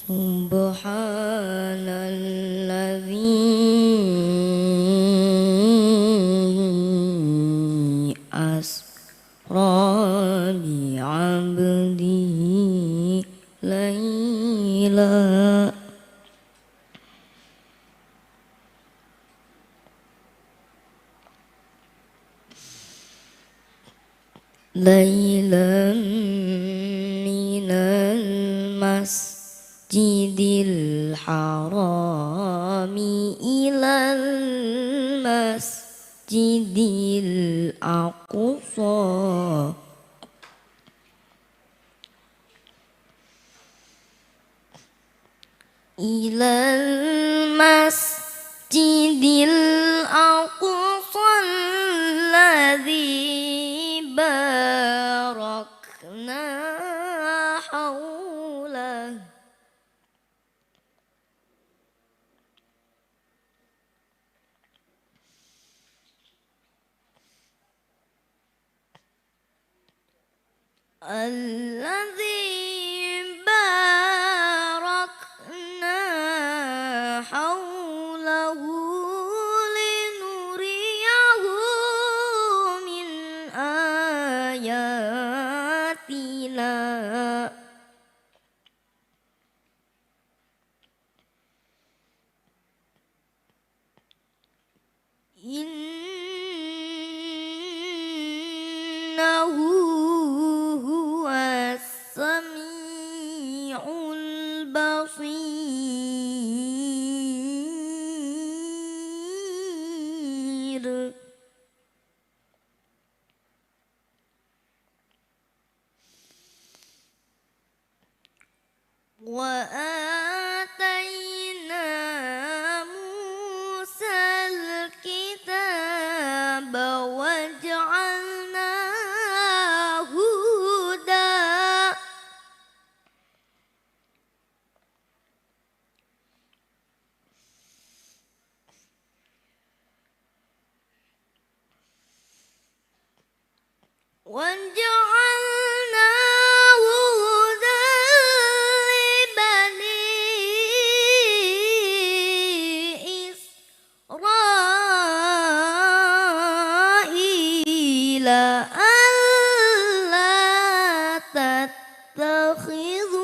Subhanalladzi asra bi'abdihi laila laylan minal masjidil harami ilal masjidil aqsa ilal masjidil aqsa alladzi barakna haulah alladzi barakna haulahu linuriyahu min ayatina innahu huwas sami'ul basir. Wa atayna Musal kitaba waj'alnahu huda وجعلناه هدى لبني إسرائيل ألا تتخذوا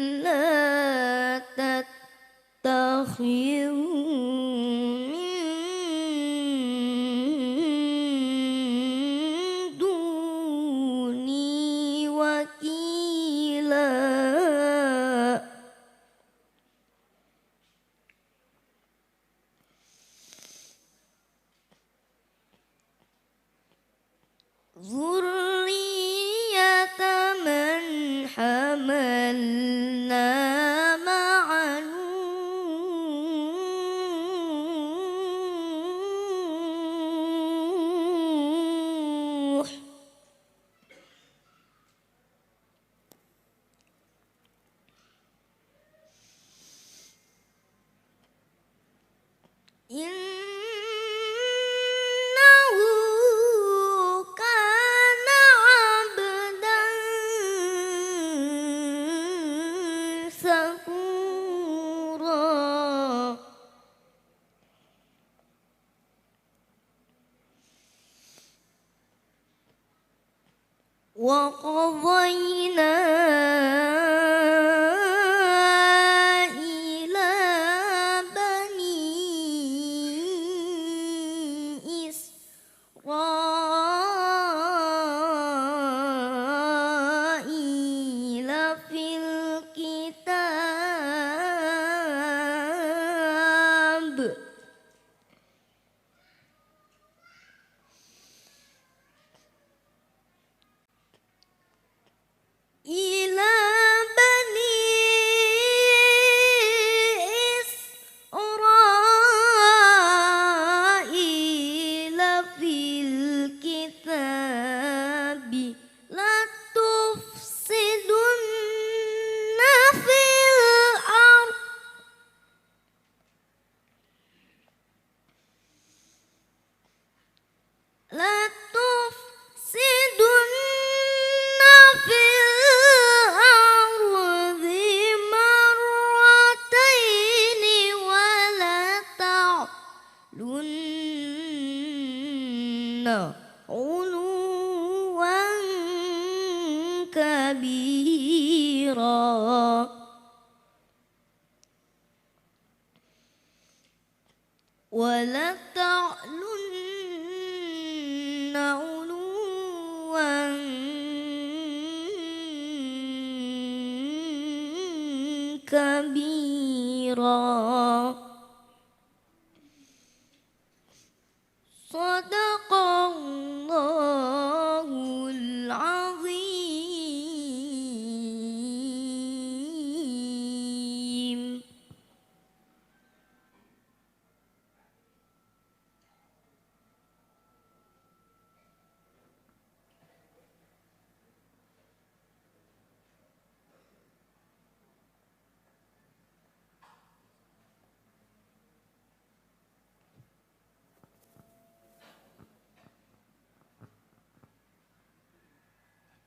ألا تتخذوا من دوني وكيلا ذرية من حملنا مع نوح إنه كان عبدا شكورا وقضينا إلى بني إسرائيل في الكتاب ولتعلن علوا كبيرا صدق الله العظيم.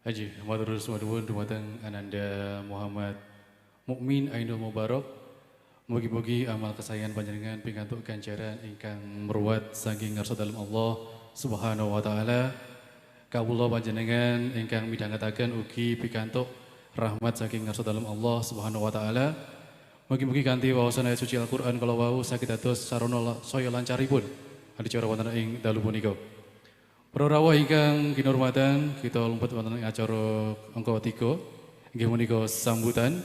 Haji matur nuwun dumateng Ananda Muhammad Mukmin Ainul Mubarak. Mugi-mugi amal kesayangan panjenengan pikantuk ganjaran ingkang meruwat saking ngarsa dalem Allah Subhanahu wa taala. Kawula panjenengan ingkang midhangetaken ugi pikantuk rahmat saking ngarsa dalem Allah Subhanahu wa taala. Mugi-mugi kanthi wawasan ayat suci Al-Qur'an kala wau saged dados sarana saya lancaripun adicara wonten ing dalu punika. Para rawuh ingkang kinurmatan, kita lumpat wonten ing acara angka 3 inggih menika sambutan.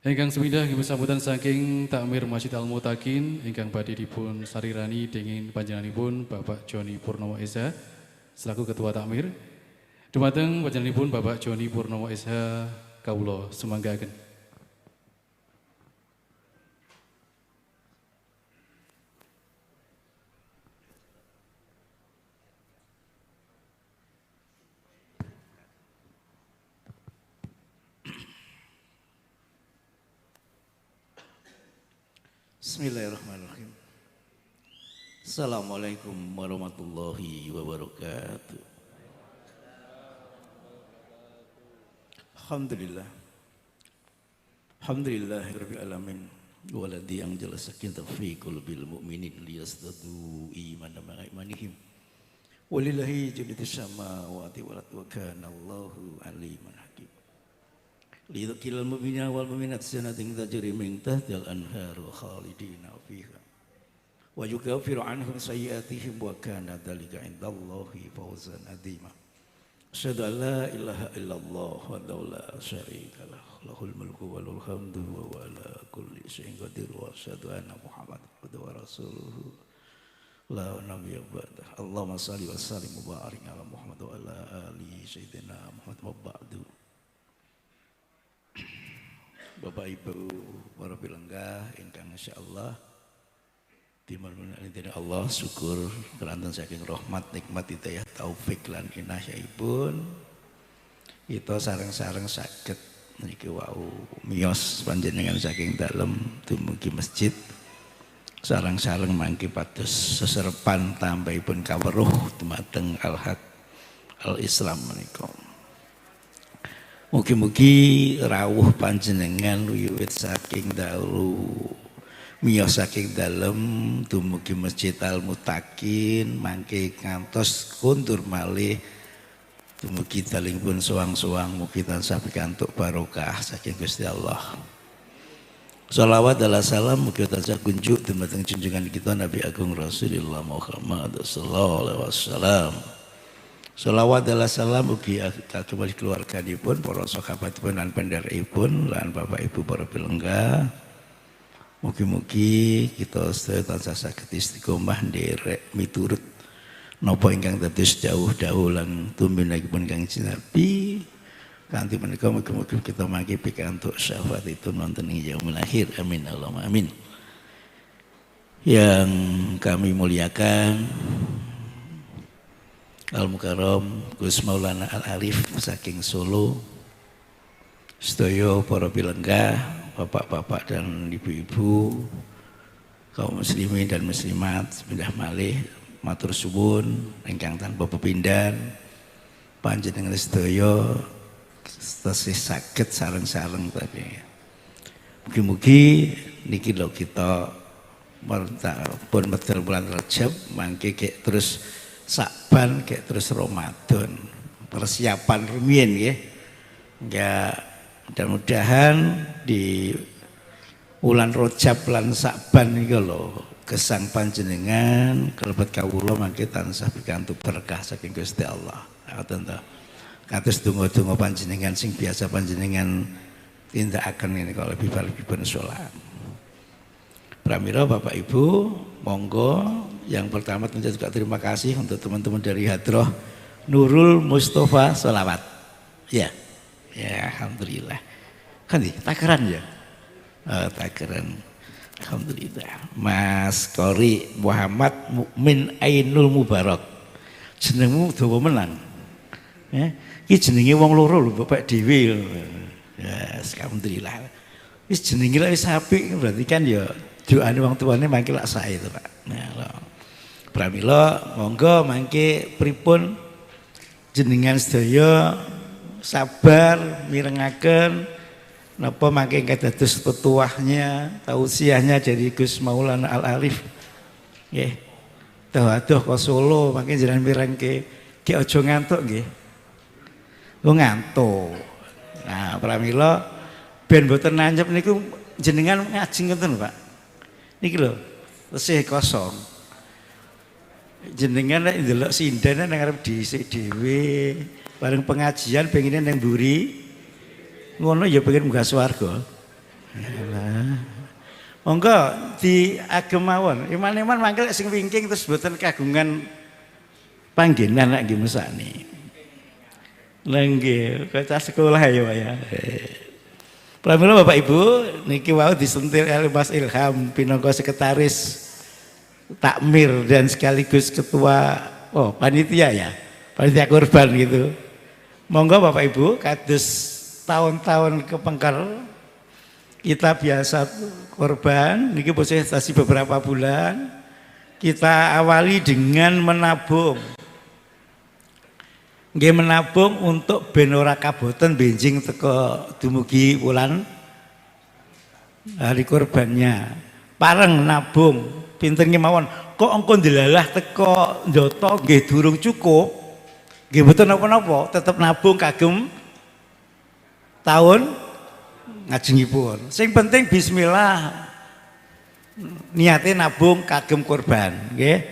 Ingkang semindah nggih sambutan saking Takmir Masjid Al-Mutakin ingkang badhe dipun sarirani denging panjenenganipun Bapak Joni Purnomo SH selaku Ketua Takmir. Dumateng panjenenganipun Bapak Joni Purnomo SH kawula sumanggaken. Bismillahirrahmanirrahim. Assalamualaikum warahmatullahi wabarakatuh. Alhamdulillah. Alhamdulillahirabbil alamin. Waladhi anjala sakinata fi qulubil mu'minin liyazdadu imanan ma'a imanihim. Walillahi junudus samawati wal ardi wa kana Allahu aliman hakim. Lidhakil mu'minina wal mu'minat sanatin tajri min tahtil anhar wa khalidina fiha wa yukaffiru anhum sayyi'atihim wa kana dzalika 'indallahi fawzan 'azima. Asyhadu an la ilaha illallah wa la syarika lah lahul mulku wa lahul hamdu wa huwa ala kulli syai'in qadir wa asyhadu anna Muhammadan abduhu wa rasuluhu la nabiyya ba'dah. Allahumma shalli wa sallim wa barik ala Muhammad wa ala ali sayyidina Muhammad wa ba'du. Bapak Ibu para pilenggah ingkang insyaallah dimanapun Allah syukur kelantan saking rahmat nikmat hidayah taufik lan inayahipun kita sareng-sareng saged niki wau miyos panjenengan saking dalem dumugi masjid sareng-sareng mangke pados seserepan tambahipun kaweruh dumateng al-haq al-Islam menika. Mugi-mugi rawuh panjenengan wiwit saking dahulu miyos saking dalem dumugi Masjid Al-Mutakin mangke ngantos kundur malih dumugi dalingipun suwang-suwang mugi tansah pikantuk barokah saking Gusti Allah. Shalawat dan salam mugi tansah kunjuk dumateng junjungan kita Nabi Agung Rasulullah Muhammad sallallahu alaihi wasallam. Shalawat dan salam ugi kagem keluarganipun, para sahabatipun lan pendherekipun lan Bapak Ibu para pilenggah. Mugi-mugi kita sedaya tansah saged istiqomah nderek miturut napa ingkang dados dawuh-dawuh lan tuminakipun Kanjeng Nabi. Kanthi menika mugi-mugi kita mangke pikantuk syafaat itu nonton ing yaumul akhir. Amin Allahumma amin. Yang kami muliakan Al-Mukarram Gus Maulana Al-Arif saking Solo, sedaya para pilenggah, bapak-bapak dan ibu-ibu, kaum muslimin dan muslimat, sepindah malih matur suwun ingkang tanpa pepindhan panjenengan sedaya tasih saged sareng-sareng tadi. Mugi-mugi niki lho kita pun medal bulan Rajab mangke kek terus Sakban kayak terus Ramadan, persiapan rumiyin nggih. Ya mudah-mudahan di wulan Rajab lan Sa'ban iki lho gesang panjenengan kelebet kawula mangke tansah pikantuk berkah saking Gusti Allah. Ngoten to. Kados donga-donga panjenengan sing biasa panjenengan tindakaken ini kalau lebih sholat. Pramila Bapak Ibu, monggo yang pertama tentu juga terima kasih untuk teman-teman dari Hadroh Nurul Mustafa Sholawat. Ya, ya alhamdulillah. Kan di takeran ya, takeran. Alhamdulillah. Mas Kori Muhammad Mukmin Ainul Mubarak. Jenengmu dawa menang. Ya, iki jenenge wong loro lho Bapak dhewe. Ya, alhamdulillah. Wis jenenge lek wis apik berarti kan ya doane wong tuane mangke lak sae to, Pak. Nah, pramila monggo mangke pripun jenengan sedaya sabar mirengaken napa mangke ingkang dados petuahnya tausiahnya dari Gus Maulana Al Arif. Nggih. Aduh ke Solo mangke jenengan mirengke ki aja ngantuk nggih. Ngantuk. Nah, pramila ben mboten nanyep niku jenengan ngaji ngoten, Pak. Niki lho, tesih kosong. Jenengan nek ndelok sinden nang arep dhisik dhewe, bareng pengajian pengine nang mburi. Ngono ya pengen munggah swarga. Lah. Monggo diagem mawon. Iman-iman mangkel sing wingking terus mboten kagungan panggenan nek nggih mesane. Lah nggih, kaca sekolah ya, Pak ya. Pramila Bapak Ibu, niki wau disentil oleh Mas Ilham pinangka sekretaris takmir dan sekaligus ketua panitia ya, panitia kurban gitu. Monggo Bapak Ibu, kados tahun-tahun kepengker kita biasa kurban, niki proses beberapa bulan kita awali dengan menabung. Nggih menabung untuk ben ora kaboten benjing teko dumugi wulan hari kurbannya. Pareng nabung pinten kemawon. Kok engko ndelalah teko ndoto nggih durung cukup. Nggih mboten napa-napa, tetep nabung kagem tahun ngajengipun. Sing penting bismillah niate nabung kagem kurban, nggih.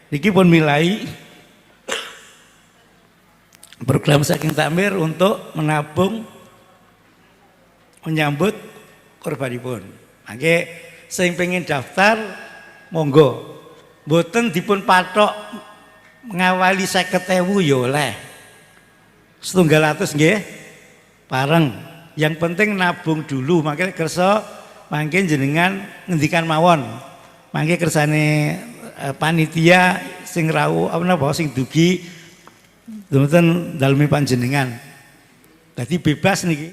Niki pun milai program saking takmir untuk menabung menyambut kurbanipun. Mangke sing pengen daftar monggo. Mboten dipun patok ngawali 50.000 ya oleh. 700 nggih. Pareng. Yang penting nabung dulu. Mangke kersa mangke jenengan ngendikan mawon. Mangke kersane panitia sing rawuh apa napa sing dugi teman-teman dalemi panjenengan. Tadi bebas niki.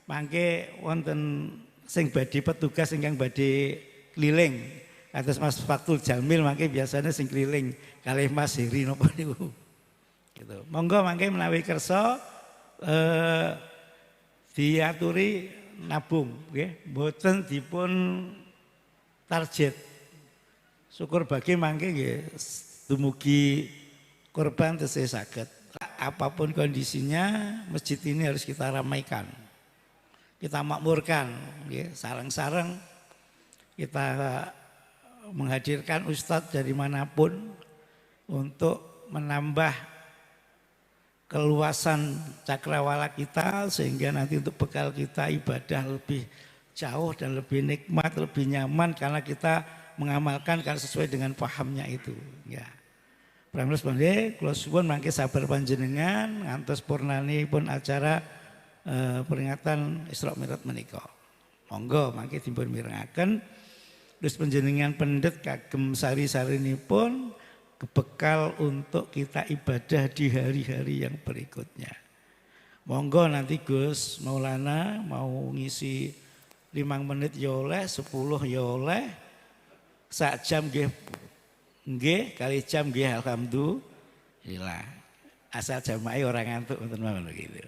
Mangke wonten sing badhe petugas ingkang badhe keliling. Atas Mas Faktul Jamil mangke biasanya sing keliling kalih Mas Heri napa niku. Gitu. Monggo mangke menawi kersa diaturi nabung nggih. Mboten dipun target. Syukur bagi mangke nggih dumugi kurban tesih saged. Apapun kondisinya, masjid ini harus kita ramaikan, kita makmurkan, sarang-sarang kita menghadirkan ustadz dari manapun untuk menambah keluasan cakrawala kita sehingga nanti untuk bekal kita ibadah lebih jauh dan lebih nikmat, lebih nyaman karena kita mengamalkan karena sesuai dengan pahamnya itu. Ya. Pramila sebenarnya kula suwun mangke sabar panjenengan ngantos purnani pun acara peringatan Isra Mi'raj menika. Monggo mangke dipun mirengaken terus panjenengan pendet kagem sari-sarinipun bekal untuk kita ibadah di hari-hari yang berikutnya. Monggo nanti Gus Maulana mau ngisi 5 menit ya oleh, 10 ya oleh, sak jam nggih kali jam nggih alhamdulillah. Asal jamaah orang ngantuk ngoten mawon gitu.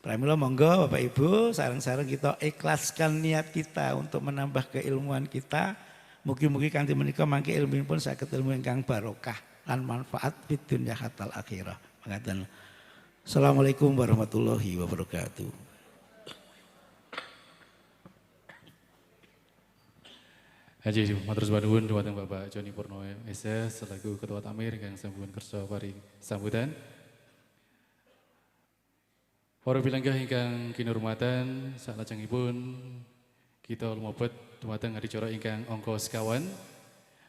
Pramila monggo Bapak Ibu sareng-sareng kita ikhlaskan niat kita untuk menambah keilmuan kita. Mugi-mugi kanthi menika mangke ilmunipun saged ilmu ingkang barokah lan manfaat fid dunya hatal akhirah. Mangkaten. Assalamualaikum warahmatullahi wabarakatuh. Haji matur nuwun dumateng Bapak Joni Purnomo SS selaku Ketua Tamir ingkang sampun kersa paring sambutan. Para pilanggah ingkang kinurmatan salajengipun kita lumebet dumateng adicara ingkang angka sekawan.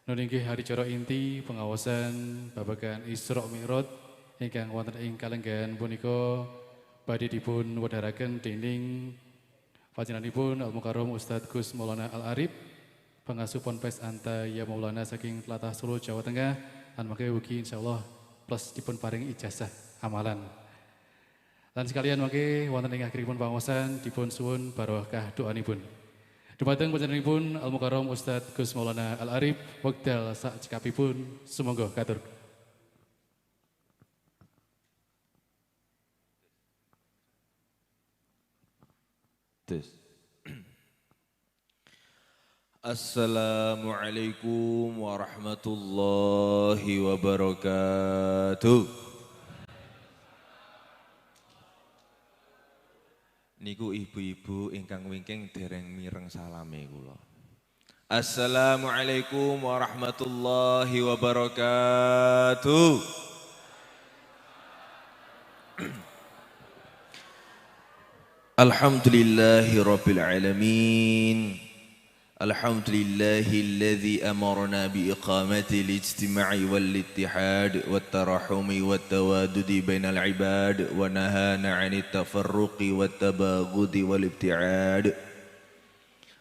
Nunggih adicara inti pengawasan babagan Isra Mi'raj ingkang wonten ing kalenggan punika badhe dipun wedharaken dening panjenenganipun Al Mukarram Ustadz Gus Maulana Al Arif pengasuh Ponpes Anta Ya Maulana saking Tlatah Solo Jawa Tengah lan mangke ugi insyaallah plus dipun paring ijazah amalan. Lan sekalian mangke wonten ing akhiripun pangaosan dipun suwun barokah doanipun. Dumateng panjenenganipun Al Mukarram Ustadz Gus Maulana Al Arif wekdal sak cekapipun sumangga katur. Assalamualaikum warahmatullahi wabarakatuh. Niku ibu-ibu ingkang wingking dereng mireng salame kula. Assalamualaikum warahmatullahi wabarakatuh. Alhamdulillahi rabbil alamin. Alhamdulillahilladzi amarna biiqamati al-ijtima'i wal-ittihad wat-tarahumi wat-tawadudi bainal ibad wa nahana 'anit tafarruqi wat-tabaghudi wal-ibti'ad.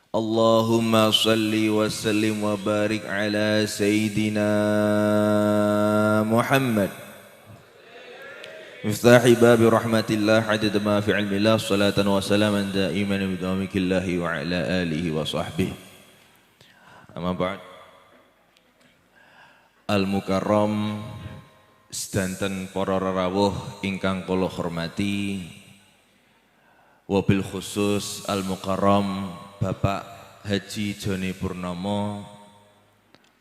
Allahumma salli wa sallim wa barik ala sayyidina Muhammad Miftahi babi rahmatillah adada ma fi ilmillah salatan wa salaman daiman bidawamikillahi wa ala alihi wa sahbihi. Amma ba'd. Al Mukarram sedanten para rawuh ingkang kula hormati, wabil khusus Al Mukarram Bapak Haji Joni Purnomo,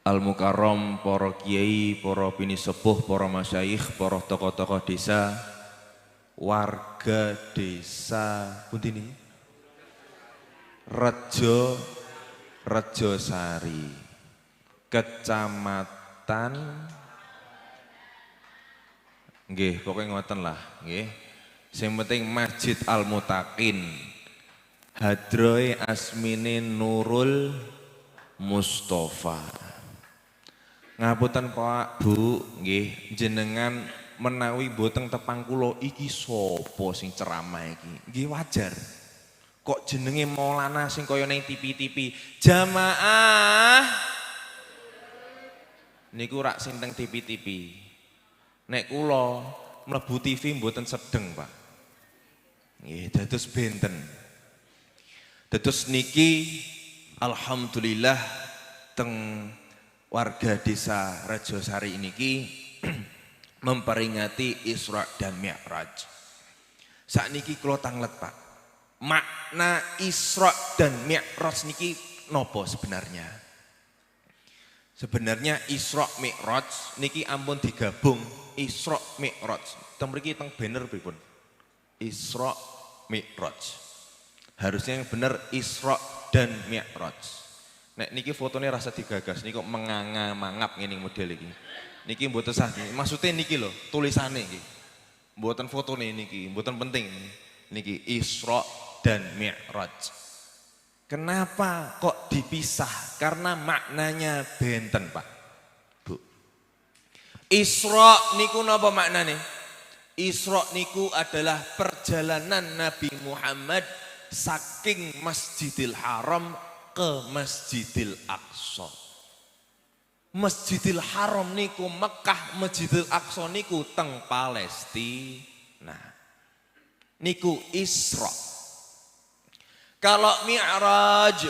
Al Mukarram para kiai, para pinisepuh, para masyayikh, para tokoh-tokoh desa, warga desa pundi niki? Rejosari, Kecamatan nggih, pokoknya ngoten lah nggih. Sing penting Masjid Al Mutaqin. Hadroe asmine Nurul Mustafa. Ngapunten Pak Bu, nggih jenengan menawi boten tepang kula iki sapa sing ceramah iki? Nggih wajar. Kok jenenge Maulana sing kaya ning TV-TV. Jamaah niku rak sing teng TV-TV. Nek kula mlebu TV mboten sedeng, Pak. Nggih, dados benten. Dados niki alhamdulillah teng warga desa Rejosari niki memperingati Isra dan Mi'raj. Sakniki kula tanglet, Pak. Makna Isra dan Mi'raj niki nopo sebenarnya? Sebenarnya Isra Mi'raj niki ampun digabung Isra Mi'raj. Teng mriki teng banner pripun? Isra Mi'raj. Harusnya yang benar Isra dan Mi'raj. Nek niki fotonya rasa digagas, niki kok mangap ngene model iki. Niki mboten sah. Maksudnya niki lho, tulisane iki. Mboten fotone niki, mboten penting. Niki Isra dan Mi'raj. Kenapa kok dipisah? Karena maknanya benten, Pak. Bu. Isra niku napa maknane? Isra niku adalah perjalanan Nabi Muhammad saking Masjidil Haram ke Masjidil Aqsa. Masjidil Haram niku Mekah, Masjidil Aqsa niku teng Palestina. Niku Isra. Kalau Mi'raj,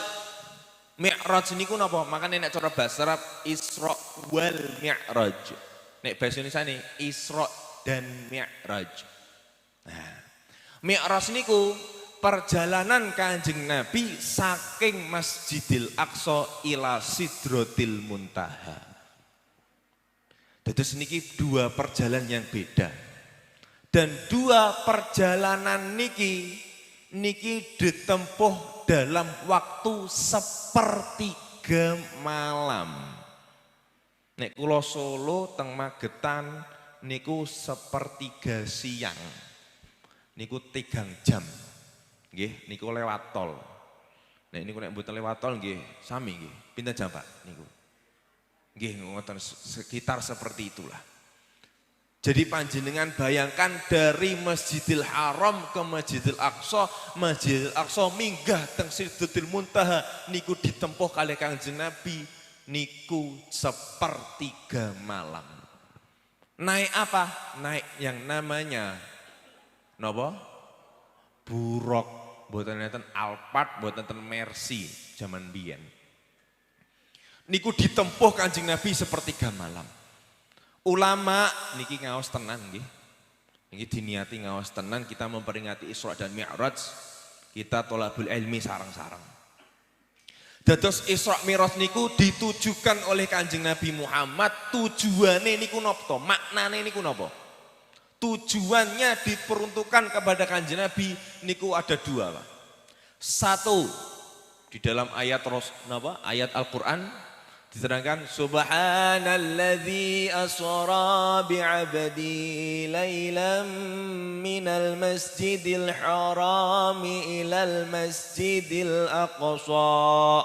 Mi'raj niku napa? Makane nek cara bahasa Arab Isra wal Mi'raj. Nek bahasa Indonesia nih Isra dan Mi'raj. Nah, Mi'raj niku perjalanan Kanjeng Nabi saking Masjidil Aqsa ila Sidratil Muntaha. Dados niki dua perjalanan yang beda. Dan dua perjalanan niki ditempuh dalam waktu sepertiga malam. Nek kula Solo teng Magetan niku sepertiga siang. Niku 3 jam. Nggih, niku lewat tol. Nek niku nek mboten lewat tol nggih sami nggih. Pinten jam Pak niku? Nggih ngoten sekitar seperti itulah. Jadi panjenengan bayangkan dari Masjidil Haram ke Masjidil Aqsa, Masjidil Aqsa minggah teng Sidratul Muntaha niku ditempuh kalih Kanjeng Nabi niku sepertiga malam. Naik apa? Naik yang namanya napa? Buruk, mboten enten Alphard, mboten enten Mercy zaman biyen. Niku ditempuh Kanjeng Nabi sepertiga malam. Ulama niki ngaos tenan nggih. Niki diniati ngaos tenan kita memperingati Isra dan Mi'raj. Kita tholabul ilmi sareng-sareng. Dados Isra Mi'raj niku ditujukan oleh Kanjeng Nabi Muhammad, tujuane niku napa? Maknane niku napa? Tujuannya diperuntukkan kepada Kanjeng Nabi niku ada 2, Pak. 1 di dalam ayat ayat Al-Qur'an diterangkan subhanalladzi asra bi'abdi lailam minal masjidil harami ilal masjidil aqsa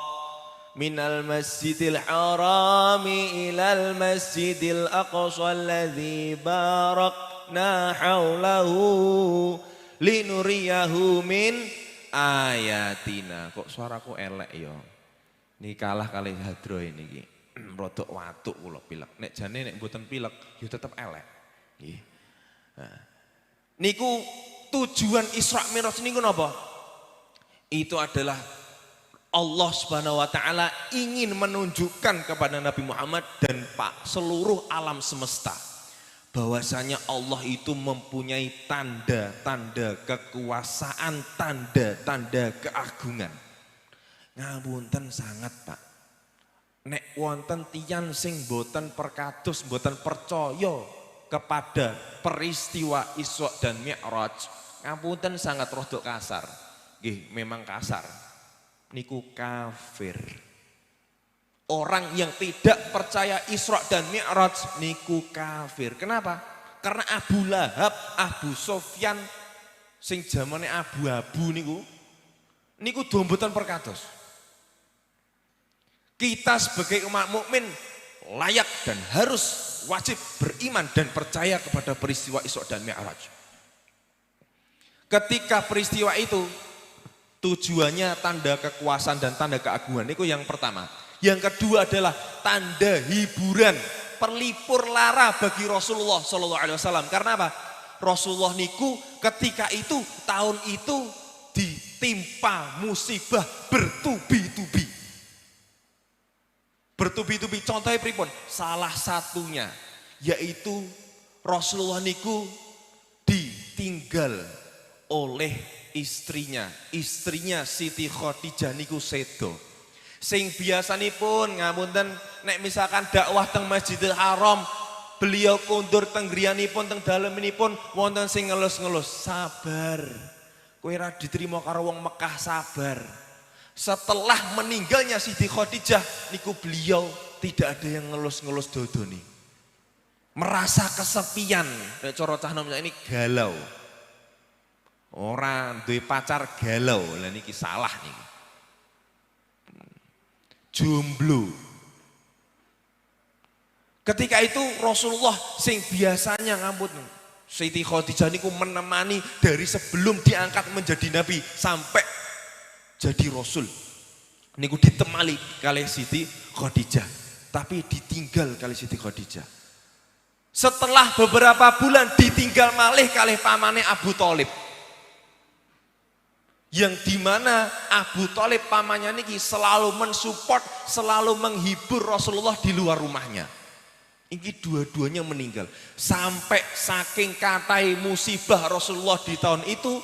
minal masjidil harami ilal masjidil aqsa alladzi barakna haulahu linuriyahu min ayatina. Kok suaraku elek ya? Ini kalah kali hadro ini ki. Rodok watuk kula pilek. Nek jane nek mboten pilek ya tetep elek. Nggih. Nah. Niku tujuan Isra Mi'raj niku napa? Itu adalah Allah Subhanahu wa taala ingin menunjukkan kepada Nabi Muhammad dan seluruh alam semesta bahwasanya Allah itu mempunyai tanda-tanda kekuasaan, tanda-tanda keagungan. Ngapunten sangat Pak. Nek wonten tiyan sing boten perkados, boten percaya kepada peristiwa Isra dan Mi'raj, ngapunten sangat rodok kasar. Nggih, memang kasar. Niku kafir. Orang yang tidak percaya Isra dan Mi'raj niku kafir. Kenapa? Karena Abu Lahab, Abu Sofyan sing zamane abu-abu niku domboten perkados. Kita sebagai umat mukmin layak dan harus wajib beriman dan percaya kepada peristiwa Isra dan Mi'raj. Ketika peristiwa itu tujuannya tanda kekuasaan dan tanda keagungan itu yang pertama. Yang kedua adalah tanda hiburan, perlipur lara bagi Rasulullah SAW. Karena apa? Rasulullah niku ketika itu tahun itu ditimpa musibah bertubi-tubi. Bertubi-tubi, contohnya pripun? Salah satunya yaitu Rasulullah niku ditinggal oleh istrinya Siti Khadijah niku sedo. Sing biasanipun ngapunten nek misalkan dakwah teng Masjidil Haram, beliau kondur teng griyanipun teng daleminipun wonten sing ngelus-ngelus, sabar. Kowe ora diterima karo wong Mekah, sabar. Setelah meninggalnya Siti Khadijah niku beliau tidak ada yang ngelus-ngelus dodoni. Merasa kesepian. Nek cara cah nom ini galau. Orang duwe pacar galau. Lah niki salah niki. Jomblo. Ketika itu Rasulullah sing biasanya ngampun Siti Khadijah niku menemani dari sebelum diangkat menjadi nabi sampai jadi Rasul. Niku ditemali kali Siti Khadijah, tapi ditinggal kali Siti Khadijah. Setelah beberapa bulan ditinggal malih kali pamane Abu Thalib. Yang dimana Abu Thalib pamannya niki selalu mensupport, selalu menghibur Rasulullah di luar rumahnya. Ini dua-duanya meninggal. Sampai saking katai musibah Rasulullah di tahun itu,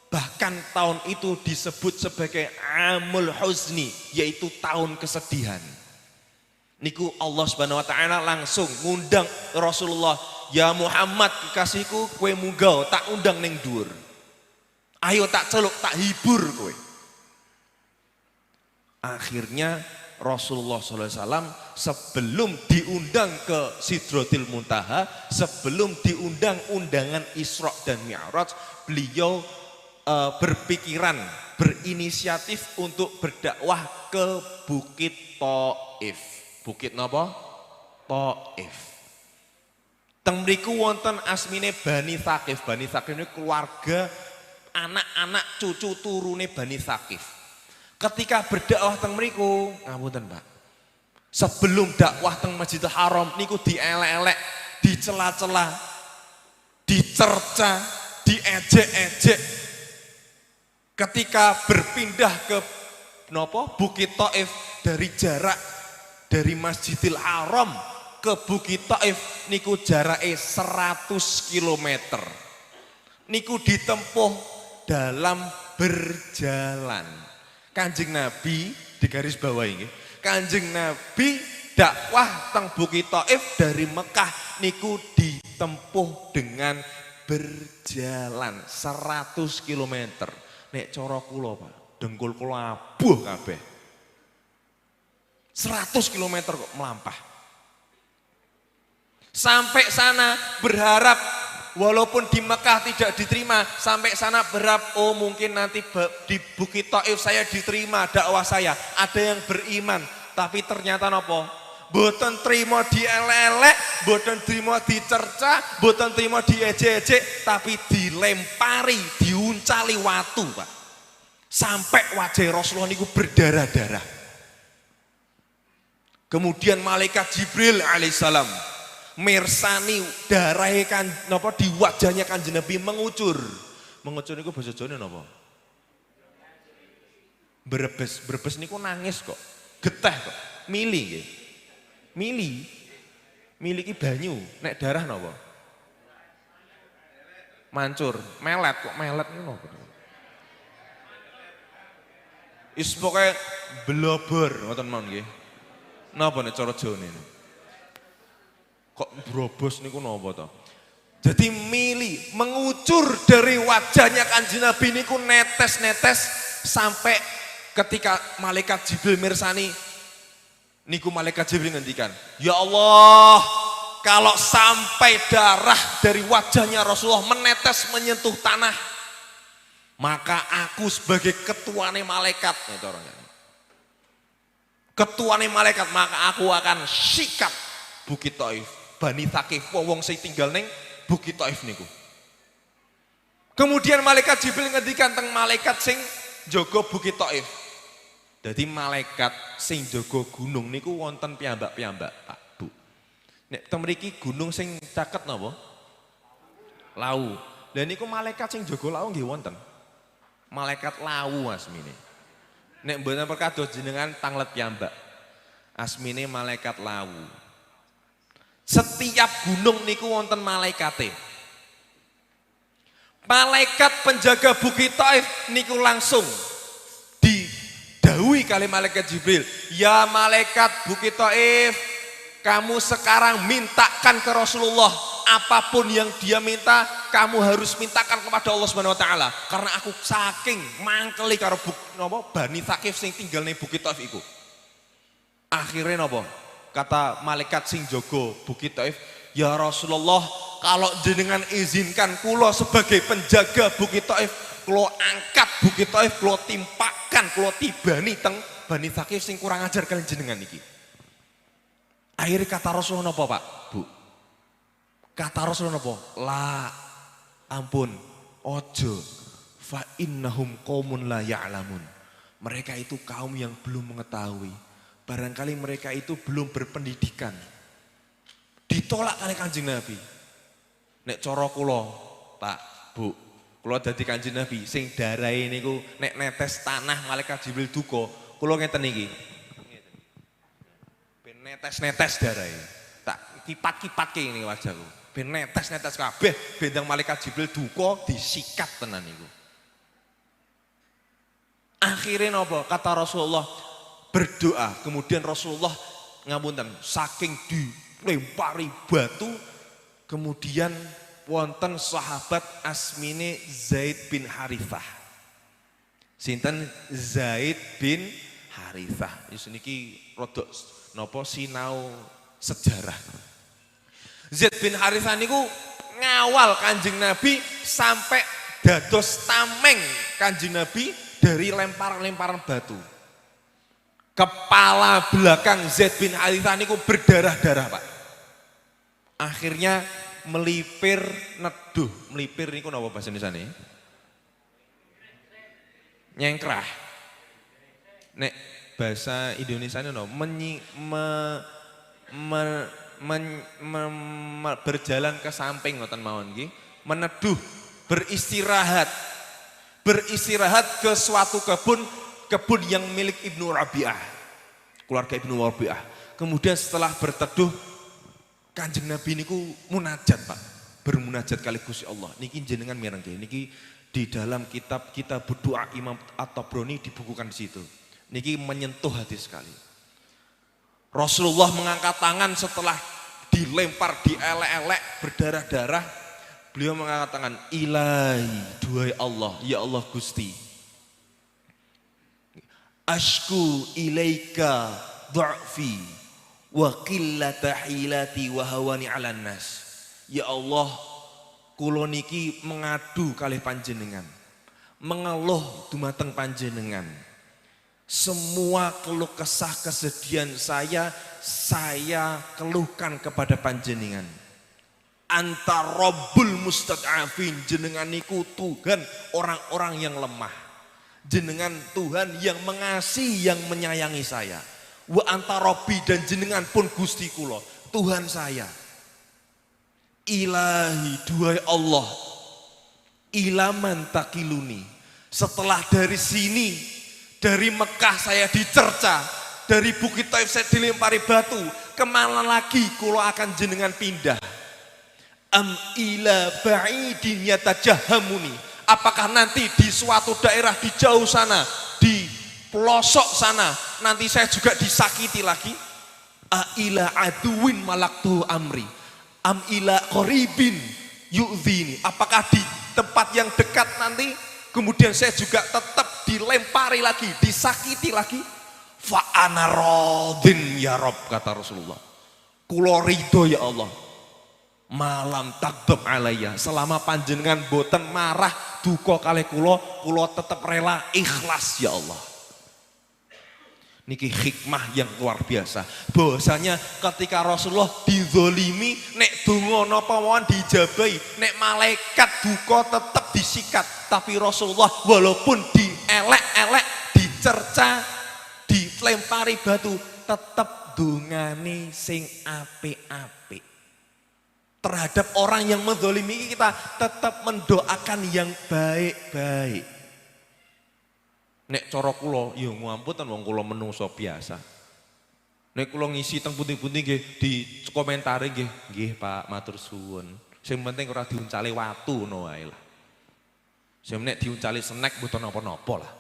bahkan tahun itu disebut sebagai Amul Huzni, yaitu tahun kesedihan. Niku Allah Subhanahu wa taala langsung ngundang Rasulullah, "Ya Muhammad kekasihku, kowe munggah tak undang ning dhuwur. Ayo tak celuk, tak hibur kowe." Akhirnya Rasulullah SAW sebelum diundang ke Sidratil Muntaha, sebelum diundang undangan Isra dan Mi'raj, beliau berpikiran, berinisiatif untuk berdakwah ke Bukit Thaif. Bukit napa? Thaif. Teng mriku wonten asmine Bani Thaqif. Bani Thaqif ini keluarga anak-anak cucu turune Bani Thaqif. Ketika berdakwah teng mriku, ngapunten Pak. Sebelum dakwah teng Masjidil Haram niku dielek-elek, dicela-cela, dicerca, diejek-ejek. Ketika berpindah ke Bukit Thaif, dari jarak dari Masjidil Haram ke Bukit Thaif niku jarake 100 km. Niku ditempuh dalam berjalan. Kanjeng Nabi di garis bawah ini, Kanjeng Nabi dakwah teng Bukit Thaif dari Mekah niku ditempuh dengan berjalan 100 km. Nek cara kula Pak, dengkul kula abuh kabeh. 100 km kok melampah. Sampai sana berharap walaupun di Mekah tidak diterima, sampai sana berharap oh mungkin nanti di Bukit Thaif saya diterima dakwah saya. Ada yang beriman, tapi ternyata napa? Boten trimo dielek-elek, boten trimo dicerca, boten trimo diejek-ejek, tapi dilempari, diuncali watu, Pak. Sampai wajah Rasulullah niku berdarah-darah. Kemudian malaikat Jibril alaihissalam mirsani darahe kan napa di wajahnya Kanjeng Nabi mengucur. Mengucur niku basa Jawane napa? Brebes, brebes niku nangis kok. Geteh kok. Mili nggih. Mili. Mili ki banyu, nek darah napa? Mancur, melet kok melet niku napa? Is pokoke blobor ngoten mawon nggih. Napa nek cara Jawane niku? Kok brobos niku napa to? Jadi mili mengucur dari wajahnya Kanjeng Nabi niku netes-netes sampai ketika malaikat Jibril mirsani niku malaikat Jibril ngendikan, "Ya Allah, kalau sampai darah dari wajahnya Rasulullah menetes menyentuh tanah, maka aku sebagai ketuane malaikat, ketuane malaikat, maka aku akan sikat Bukit Thaif, Bani Thaqif, wong sing tinggal ning Bukit Thaif niku." Kemudian malaikat Jibril ngendikan teng malaikat sing jaga Bukit Thaif. Jadi malaikat sing jaga gunung niku wonten piyambak-piyambak, Pak, Bu. Nek teng mriki gunung sing caket napa? Lau. Lah niku malaikat sing jaga lau nggih wonten. Malaikat lau asmine. Nek mboten perkados jenengan tanglet piyambak. Asmine malaikat lau. Setiap gunung niku wonten malaikate. Malaikat penjaga Bukit Thaif niku langsung didhawuhi kali malaikat Jibril, "Ya malaikat Bukit Thaif, kamu sekarang mintakan ke Rasulullah apapun yang dia minta, kamu harus mintakan kepada Allah Subhanahu wa taala, karena aku saking mangkeli karo Bani Thaqif sing tinggal ning Bukit Thaif iku." Akhirnya napa? Kata malaikat sing jaga Bukit Thaif, "Ya Rasulullah, kalau jenengan izinkan kula sebagai penjaga Bukit Thaif, kula angkat Bukit Thaif, kula timpakan, kula tibani teng Bani Thaqif sing kurang ajar kalian jenengan iki." Akhirnya kata Rasulullah napa, Pak, Bu? Kata Rasulullah napa? "La, ampun, ojo, fa innahum qaumun la ya'lamun." Mereka itu kaum yang belum mengetahui. Barangkali mereka itu belum berpendidikan. Ditolak oleh Kanjeng Nabi. Nek cara kula, Pak, Bu, kula dadi Kanjeng Nabi sing darahe niku nek netes tanah malaikat Jibril duka, kula ngeten iki. Ben netes-netes darahe. Tak kipat-kipatke ini wajahku. Ben netes-netes kabeh bendang malaikat Jibril duka disikat tenan niku. Akhirnya napa? Kata Rasulullah berdoa, kemudian Rasulullah ngapunten saking dilempari batu, kemudian wonten sahabat asmine Zaid bin Harithah. Sinten? Zaid bin Harithah. Yus niki rodok napa sinau sejarah. Zaid bin Harithah niku ngawal Kanjeng Nabi sampai dados tameng Kanjeng Nabi dari lempar-lemparan batu. Kepala belakang Zaid bin Harithah niku berdarah-darah, Pak. Akhirnya melipir neduh. Melipir niku napa bahasa Indonesia? Nyengkrah. Nek bahasa Indonesia ini berjalan ke samping ngoten mawon nggih, meneduh, beristirahat ke suatu kebun yang milik Ibnu Rabi'ah, keluarga Ibnu Rabi'ah. Kemudian setelah berteduh, Kanjeng Nabi niku munajat, Pak, bermunajat kali Gusti Allah. Niki jenengan mireng nggih, niki di dalam kitab berdoa Imam At-Tabrani dibukukan di situ. Niki menyentuh hati sekali. Rasulullah mengangkat tangan setelah dilempar, dielek-elek, berdarah-darah. Beliau mengangkat tangan, Ilahi, duhai Allah, ya Allah Gusti. Ashku ilaika dha'fi wa qillata hilati wa hawani 'alan nas. Ya Allah, kula niki mengadu kalih panjenengan, mengeluh dumateng panjenengan. Semua keluh kesah kesedihan saya keluhkan kepada panjenengan. Anta Rabbul Mustad'afin, jenengan niku Tuhan orang-orang yang lemah. Jenengan Tuhan yang mengasihi, yang menyayangi saya. Wa anta Rabbi, dan jenengan pun Gusti kula, Tuhan saya. Ilahi, duhai Allah, ilaman takiluni. Setelah dari sini, dari Mekah saya dicerca, dari Bukit Taif saya dilempari batu, kemana lagi kula akan jenengan pindah? Am ila ba'idin yatajahamuni. Apakah nanti di suatu daerah di jauh sana, di pelosok sana, nanti saya juga disakiti lagi? A ila aduwin malaktu amri. Am ila qoribin yu'dhini. Apakah di tempat yang dekat nanti kemudian saya juga tetap dilempari lagi, disakiti lagi? Fa ana radin ya Rabb, kata Rasulullah. Kula ridho ya Allah. Malam takdab alaiya, selama panjenengan boten marah duka kalih kula tetap rela ikhlas ya Allah. Niki hikmah yang luar biasa. Bahwasanya ketika Rasulullah dizolimi, nek donga napa mawon dijabahi, nek malaikat duka tetap disikat, tapi Rasulullah walaupun dielek-elek, dicerca, dilempari batu, tetap dongane sing apik-apik. Terhadap orang yang menzalimi kita tetap mendoakan yang baik-baik. Nek cara kula ya ngapunten wong kula menungso biasa. Nek kula ngisi teng pundi-pundi nggih di komentari nggih Pak matur suwun. Sing penting ora diuncali watu ngono wae lah. Sing nek diuncali snack mboten napa-napa lah.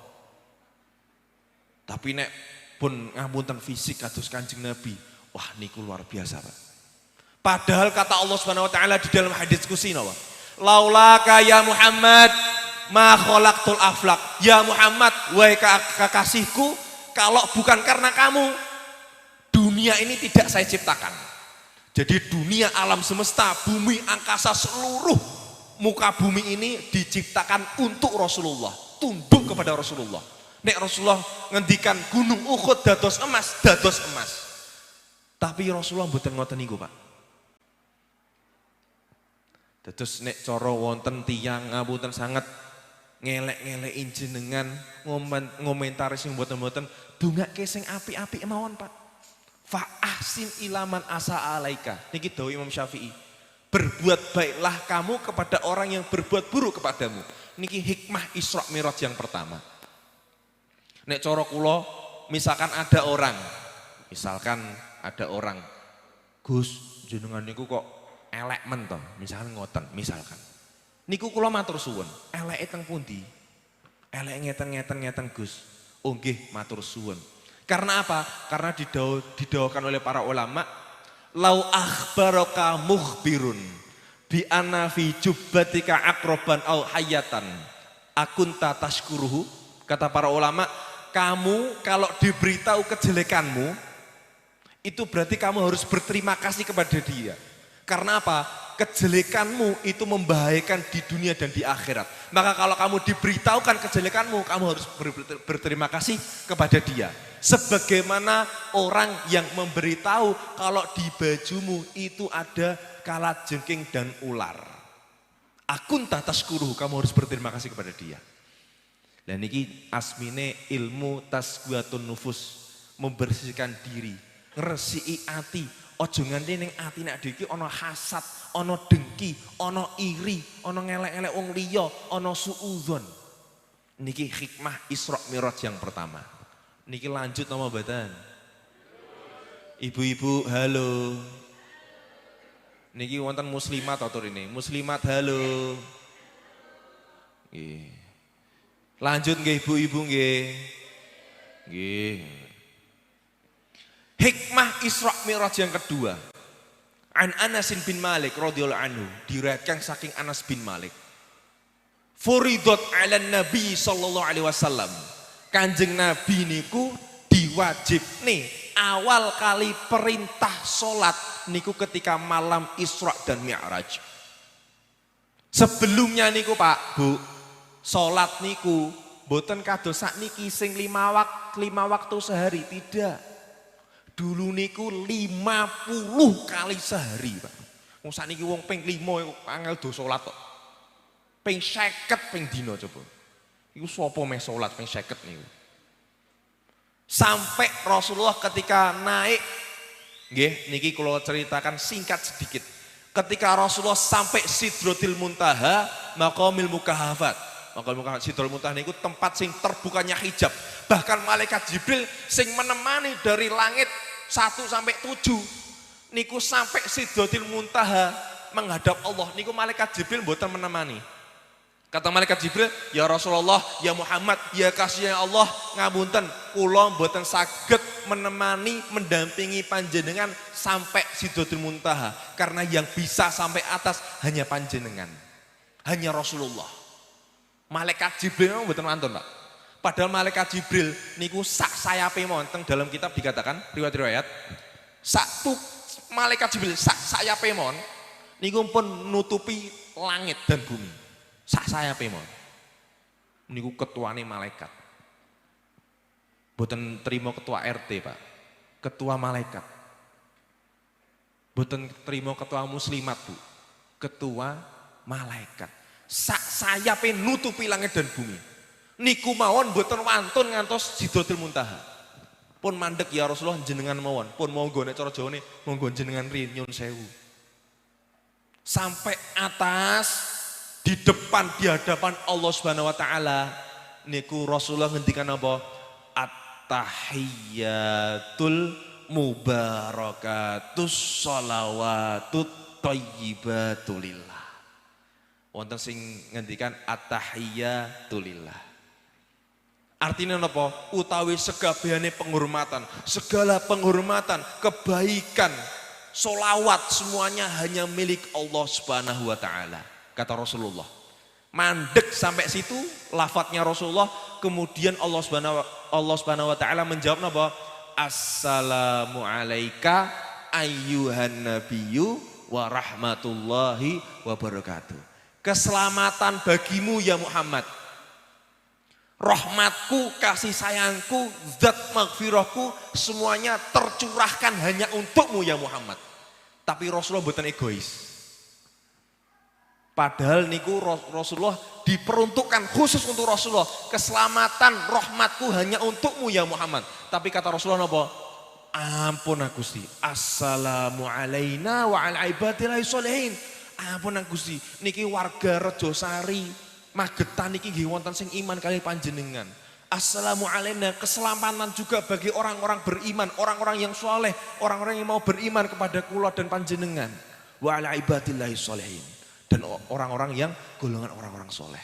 Tapi nek pun ngapunten fisik kados Kanjeng Nabi, wah niku luar biasa, Pak. Padahal kata Allah Subhanahu wa taala di dalam hadis qudsi napa? Laulaka ya Muhammad ma khalaqtul aflak. Ya Muhammad, wahai kekasihku, kalau bukan karena kamu, dunia ini tidak saya ciptakan. Jadi dunia alam semesta, bumi, angkasa, seluruh muka bumi ini diciptakan untuk Rasulullah, tunduk kepada Rasulullah. Nek Rasulullah ngendikan gunung Uhud dados emas, dados emas. Tapi Rasulullah mboten ngoten niku, Pak. Dados nek cara wonten tiyang ngapunten sanget ngelek-ngelekin jenengan, ngomentari sing mboten-mboten, dongake sing apik-apik mawon, Pak. Fa ahsin ilaman asa alaika. Niki dawuh Imam Syafi'i. Berbuat baiklah kamu kepada orang yang berbuat buruk kepadamu. Niki hikmah Isra Mi'raj yang pertama. Nek cara kula, misalkan ada orang, Gus, jenengan niku kok elek men to, misalkan ngoten, misalkan. Niku kula matur suwun, eleke teng pundi? Eleke ngeten Gus. Oh nggih, matur suwun. Karena apa? Karena didhawuhkan oleh para ulama, lau akhbaraka mukhbirun bi anna fi jubbatika aqraban au hayatan akunta tashkuruhu. Kata para ulama, Kamu kalau diberitahu kejelekanmu, itu berarti kamu harus berterima kasih kepada dia. Karena apa? Kejelekanmu itu membahayakan di dunia dan di akhirat. Maka kalau kamu diberitahukan kejelekanmu, kamu harus berterima kasih kepada dia. Sebagaimana orang yang memberitahu kalau di bajumu itu ada kalajengking dan ular. Akun tataskuruh, kamu harus berterima kasih kepada dia. Dan ini asmine ilmu tasguatun nufus, membersihkan diri, ngresiki ati. Ojo nganti ning ati nek dhewe iki ana hasad, ana dengki, ana iri, ana ngelek-elek wong liya, ana suudzon. Niki hikmah Isra Mi'raj yang pertama. Niki lanjut nama mboten? Ibu-ibu halo. Niki wonten muslimat atur ini. Muslimat halo. Nggih. Lanjut nggih ibu-ibu nggih. Nggih. Hikmah Isra Mi'raj yang kedua. An Anas bin Malik radhiyallahu anhu, diriwayatkan saking Anas bin Malik. Furidat 'alan Nabi sallallahu alaihi wasallam. Kanjeng Nabi niku diwajibne awal kali perintah salat niku ketika malam Isra dan Mi'raj. Sebelumnya niku Pak, Bu, salat niku mboten kados sakniki sing 5 waktu sehari, tidak. Dulu niku 50 kali sehari, Pak. Wong sakniki wong ping 5 angel do salat kok. Ping 50 ping dina coba. Iku sapa meh salat ping 50 niku. Sampai Rasulullah ketika naik, nggih niki kula ceritakan singkat sedikit. Ketika Rasulullah sampai Sidratil Muntaha, Maqamil Mukahafat. Maqamil Mukahafat Sidratil Muntaha niku tempat sing terbukanya hijab. Bahkan malaikat Jibril sing menemani dari langit 1 sampai 7 niku sampai Sidratil Muntaha menghadap Allah niku malaikat Jibril mboten menemani. Kata malaikat Jibril, ya Rasulullah, ya Muhammad, ya kasih Allah, ngapunten kula mboten saged menemani mendampingi panjenengan sampai Sidratil Muntaha karena yang bisa sampai atas hanya panjenengan, hanya Rasulullah. Malaikat Jibril mboten wonten, Pak. Padahal malaikat Jibril niku sak sayape wonten dalam kitab dikatakan riwayat-riwayat satu malaikat Jibril sak sayape mon niku pun nutupi langit dan bumi. Sak sayape mon. Niku ketuane malaikat. Mboten terima ketua RT, Pak. Ketua malaikat. Mboten terima ketua muslimat, Bu. Ketua malaikat. Sak sayape nutupi langit dan bumi. Niku mawon mboten wantun ngantos Sidratil Muntaha. Pun mandek ya Rasulullah jenengan mawon, pun monggo nek cara Jawane monggo jenengan ri nyun sewu. Sampai atas di depan di hadapan Allah Subhanahu wa taala niku Rasulullah ngendikan apa? At-tahiyyatul mubarakatus shalawatut thayyibatulillah. Wonten sing ngendikan at-tahiyyatulillah. Artinya apa? Utawi segabehane penghormatan, segala penghormatan, kebaikan, solawat semuanya hanya milik Allah Subhanahu wa taala, kata Rasulullah. Mandek sampai situ lafadznya Rasulullah, kemudian Allah Subhanahu wa taala menjawab apa? Assalamu alayka ayyuhan nabiyyu wa rahmatullahi wa barakatuh. Keselamatan bagimu ya Muhammad. Rahmatku, kasih sayangku, zat maghfirahku semuanya tercurahkan hanya untukmu ya Muhammad. Tapi Rasulullah bukan egois. Padahal niku Rasulullah diperuntukkan khusus untuk Rasulullah. Keselamatan rahmatku hanya untukmu ya Muhammad. Tapi kata Rasulullah apa? Ampun Gusti. Assalamu alaina wa ala ibadillahi sholihin. Ampun Gusti. Niki warga Rejosari Magetan niki nggih wonten sing iman kali panjenengan. Assalamu alaina, keselamatan juga bagi orang-orang beriman, orang-orang yang soleh, orang-orang yang mau beriman kepada kula dan panjenengan. Wa ala ibadillahi sholihin. Dan orang-orang yang golongan orang-orang soleh.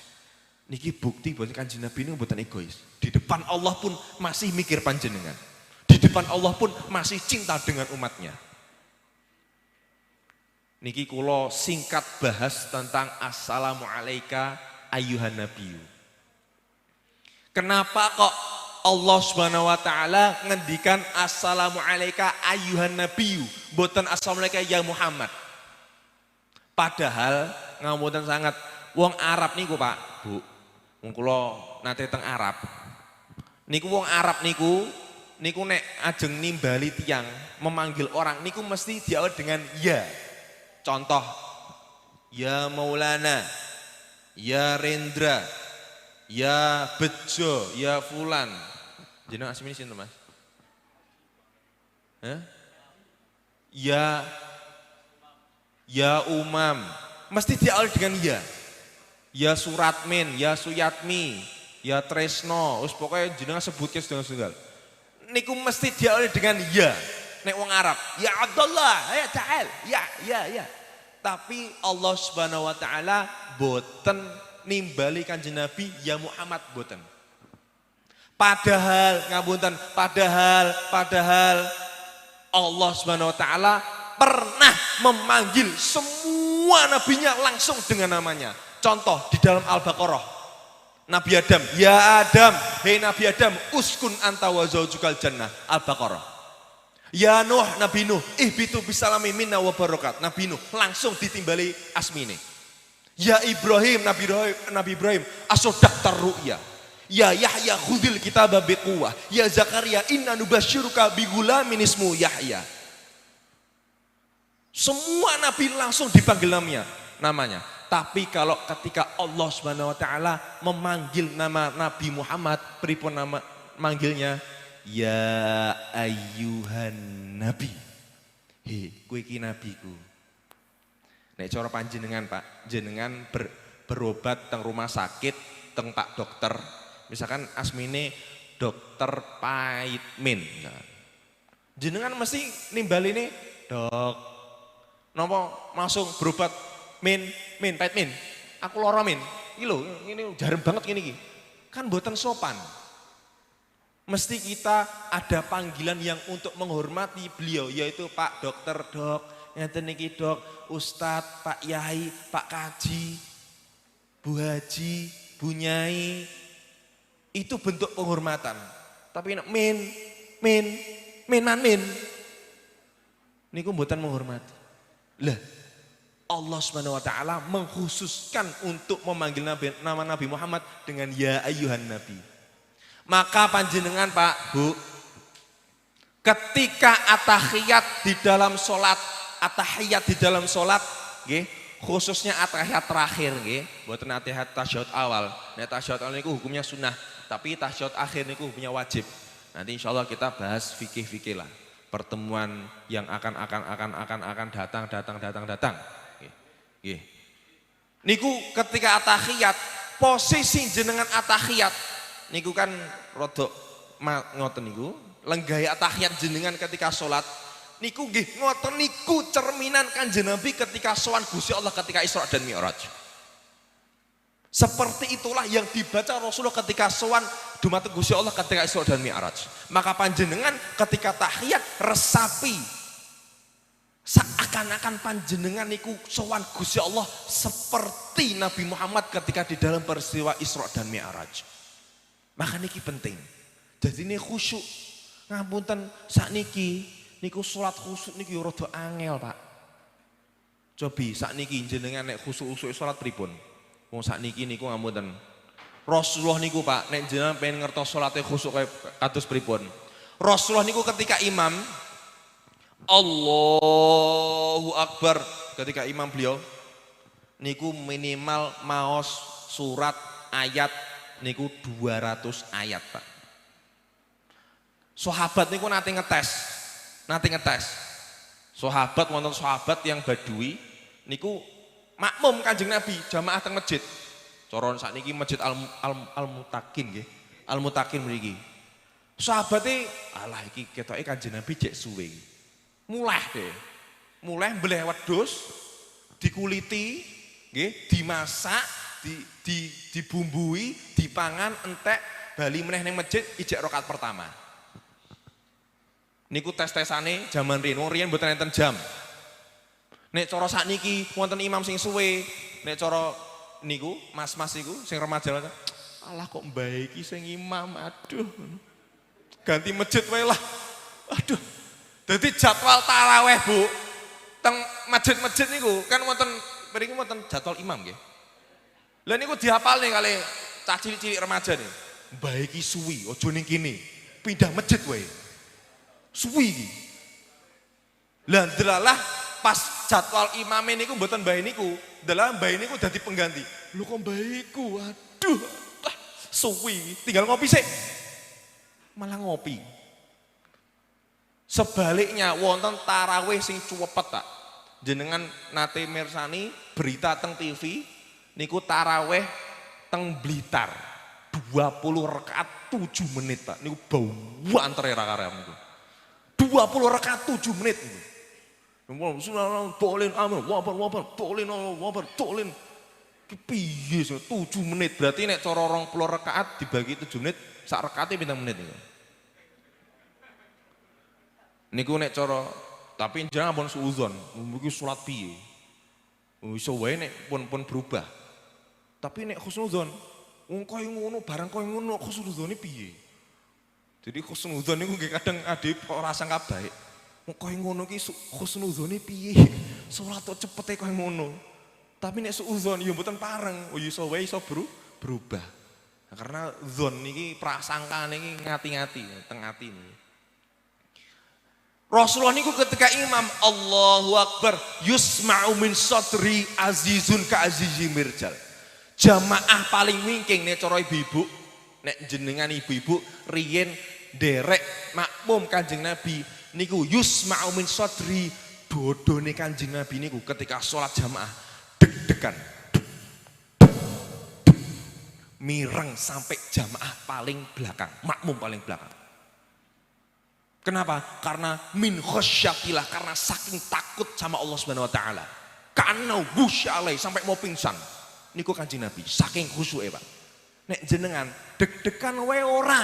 Niki bukti bahwa Kanjeng Nabi ini bukan egois. Di depan Allah pun masih mikir panjenengan. Di depan Allah pun masih cinta dengan umatnya. Niki kula singkat bahas tentang assalamu alaika ayyuhan nabiyyu. Kenapa kok Allah Subhanahu wa taala ngendikan assalamu alayka ayyuhan nabiyyu, boten assalamu alayka ya Muhammad. Padahal ngapunten sangat wong Arab niku Pak, Bu. Wong kula nate teng Arab. Niku wong Arab niku nek ajeng nimbali tiang, memanggil orang niku mesti diawali dengan ya. Contoh, ya Maulana, ya Rendra, ya Bejo, ya Fulan. Jeneng asmine sinten Mas? Hah? Ya Umam. Mesti diawali dengan ya. Ya Suratmin, ya Suyatmi, ya Tresno, wis pokoke jenengan sebutke sedang-sedang. Niku mesti diawali dengan ya. Nek wong Arab, ya Abdullah, ya ta'al, ya. Tapi Allah Subhanahu wa taala boten nimbali Kanjeng Nabi ya Muhammad boten. Padahal ngapunten, padahal Allah Subhanahu wa taala pernah memanggil semua nabinya langsung dengan namanya. Contoh di dalam Al-Baqarah. Nabi Adam, ya Adam, hei Nabi Adam, uskun anta wa zaujukal jannah. Al-Baqarah. Ya Nuh, Nabi Nuh, ihbitu bisalami minna wa barakat. Nabi Nuh langsung ditimbali asmine. Ya Ibrahim, Nabi Ibrahim, asodaktar ru'ya. Ya Yahya khudil kitaba biquwah. Ya Zakaria inna nubasyiruka bigulamin ismu Yahya. Semua nabi langsung dipanggil namanya. Tapi kalau ketika Allah Subhanahu wa taala memanggil nama Nabi Muhammad, pripun nama manggilnya? Ya ayyuhan nabi. He, kowe iki nabiku. Nek cara panjenengan Pak, jenengan berobat teng rumah sakit, teng Pak dokter. Misalkan asmine Dokter Paitmin. Nah, jenengan mesti nimbaline dok. Napa langsung berobat min Paitmin. Aku lara min. Iki lho, ini jarem banget ngene iki. Kan mboten sopan. Mesti kita ada panggilan yang untuk menghormati beliau, yaitu Pak Dokter, Dok, ngeten niki Dok, Ustadz, Pak Yai, Pak Kaji, Bu Haji, Bu Nyai. Itu bentuk penghormatan. Tapi min. Niku mboten menghormati. Lah, Allah Subhanahu wa taala mengkhususkan untuk memanggil nama Nabi Muhammad dengan ya ayyuhan nabi. Maka panjenengan Pak, Bu, ketika atahiyat di dalam salat, nggih, khususnya atahiyat terakhir nggih, mboten atahiyat tasyahud awal. Nek tasyahud awal niku hukumnya sunnah, tapi tasyahud akhir niku hukumnya wajib. Nanti insyaallah kita bahas fikih-fikih lah. Pertemuan yang akan datang. Nggih. Niku ketika atahiyat, posisi jenengan atahiyat niku kan rodok ngoten niku, lenggahe atahiyat jenengan ketika salat niku nggih ngoten niku cerminan Kanjeng Nabi ketika sowan Gusti Allah ketika Isra dan Mi'raj. Seperti itulah yang dibaca Rasulullah ketika sowan dumateng Gusti Allah ketika Isra dan Mi'raj. Maka panjenengan ketika tahiyat resapi seakan-akan panjenengan niku sowan Gusti Allah seperti Nabi Muhammad ketika di dalam peristiwa Isra dan Mi'raj. Maka niki penting. Jadi ini khusyuk. Ngapunten sakniki niku salat khusyuk niki rada angel, Pak. Cobi sakniki jenengan nek khusyuk-khusyuk salat pripun? Wong sakniki niku ngapunten. Rasulullah niku Pak, nek jenengan pengen ngertos salate khusyuk kaya kados pripun. Rasulullah niku ketika imam Allahu Akbar, ketika imam beliau niku minimal maos surat ayat niku 200 ayat, Pak. Sahabat niku nate ngetes. Sahabat wonten sahabat yang badui niku makmum Kanjeng Nabi jamaah teng masjid. Cara sakniki masjid Al-Mutakin nggih. Al-Mutakin mriki. Sahabate alah iki ketoke Kanjeng Nabi jek suwe. Mulai mbleh wedhus dikuliti nggih, dimasak, dibumbui, dipangan entek, bali meneh ning masjid ijek rakaat pertama. Niku tes-tesane jaman riyen, wong riyen mboten enten jam. Nek cara sakniki wonten imam sing suwe, nek cara niku mas-mas iku sing remaja, alah kok mbah iki sing imam, aduh. ganti masjid wae lah. Aduh. Jadi jadwal taraweh, Bu. Teng masjid-masjid niku kan wonten mriki wonten jadwal imam nggih. Lah niku dihafal nih kali cah cilik-cilik remaja nih. Mbah iki suwi, aja ning kene. Pindah masjid wae. Suwi iki. Lah ndelalah pas jadwal imame niku mboten mbah niku, ndelalah mbah niku dadi pengganti. Lho kok mbah iku, aduh. Suwi, tinggal ngopi sih. Malah ngopi. Sebaliknya wonten tarawih sing cuwepet tak. Jenengan nate mirsani berita teng TV niku tarawih teng Blitar 20 rakaat 7 menit Pak. Niku bau antere ra-ra niku. 20 rakaat 7 menit niku. Tolin amin, wabar, tolin. Piye 7 menit berarti nek cara 20 rakaat dibagi 7 menit sak rakaate pinten menit niku. Niku nek cara tapi jangan pun suudzon, mungkin salat piye. Iso wae nek pun berubah. Tapi nek khusnudzon, wong koyo ngono barang koyo ngono khusnudzone piye? Jadi khusnudzon niku nggih kadang ade ora sangka baik. Wong koyo ngono ki khusnudzone piye? Salat kok cepete koyo ngono. Tapi nek suudzon ya mboten pareng, iso wae iso berubah. Nah, karena zon niki prasangkane iki ngati-ngati teng ati niki. Rasulullah niku ketika imam Allahu Akbar yusma'u min sadri azizun ka azizi mirjal. Jamaah paling wingking nek cara ibu-ibu, nek jenengan ibu-ibu riyen derek makmum Kanjeng Nabi niku yusma'u min sadri dodone Kanjeng Nabi niku ketika sholat jamaah deg-degan. Mireng sampai jamaah paling belakang, makmum paling belakang. Kenapa? Karena min khosyatillah, karena saking takut sama Allah Subhanahu wa taala. Karena wusyalai sampai mau pingsan. Niku Kanjeng Nabi, saking khusyuke, Pak. Nek jenengan deg-degan wae ora.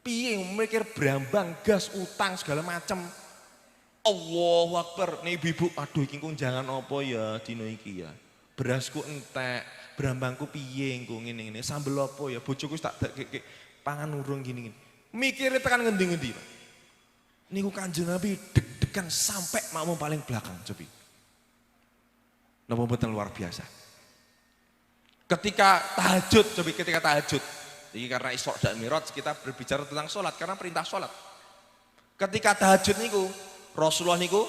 Piye mikir brambang, gas, utang segala macam. Allahu Akbar. Nek ibu, aduh iki kok jangan apa ya dina iki ya. Berasku entek, brambangku piye engko ngene-ngene. Sambel apa ya? Bojoku tak pangan urung gini-gini. Mikirnya tekan ngendi-ngendi, Pak. Niku Kanjeng Nabi deg-degan sampai makmum paling belakang, cobi. Napa mboten luar biasa. Ketika tahajud, cobi ketika tahajud. Ini karena Isra dan Mi'raj kita berbicara tentang sholat karena perintah sholat. Ketika tahajud niku Rasulullah niku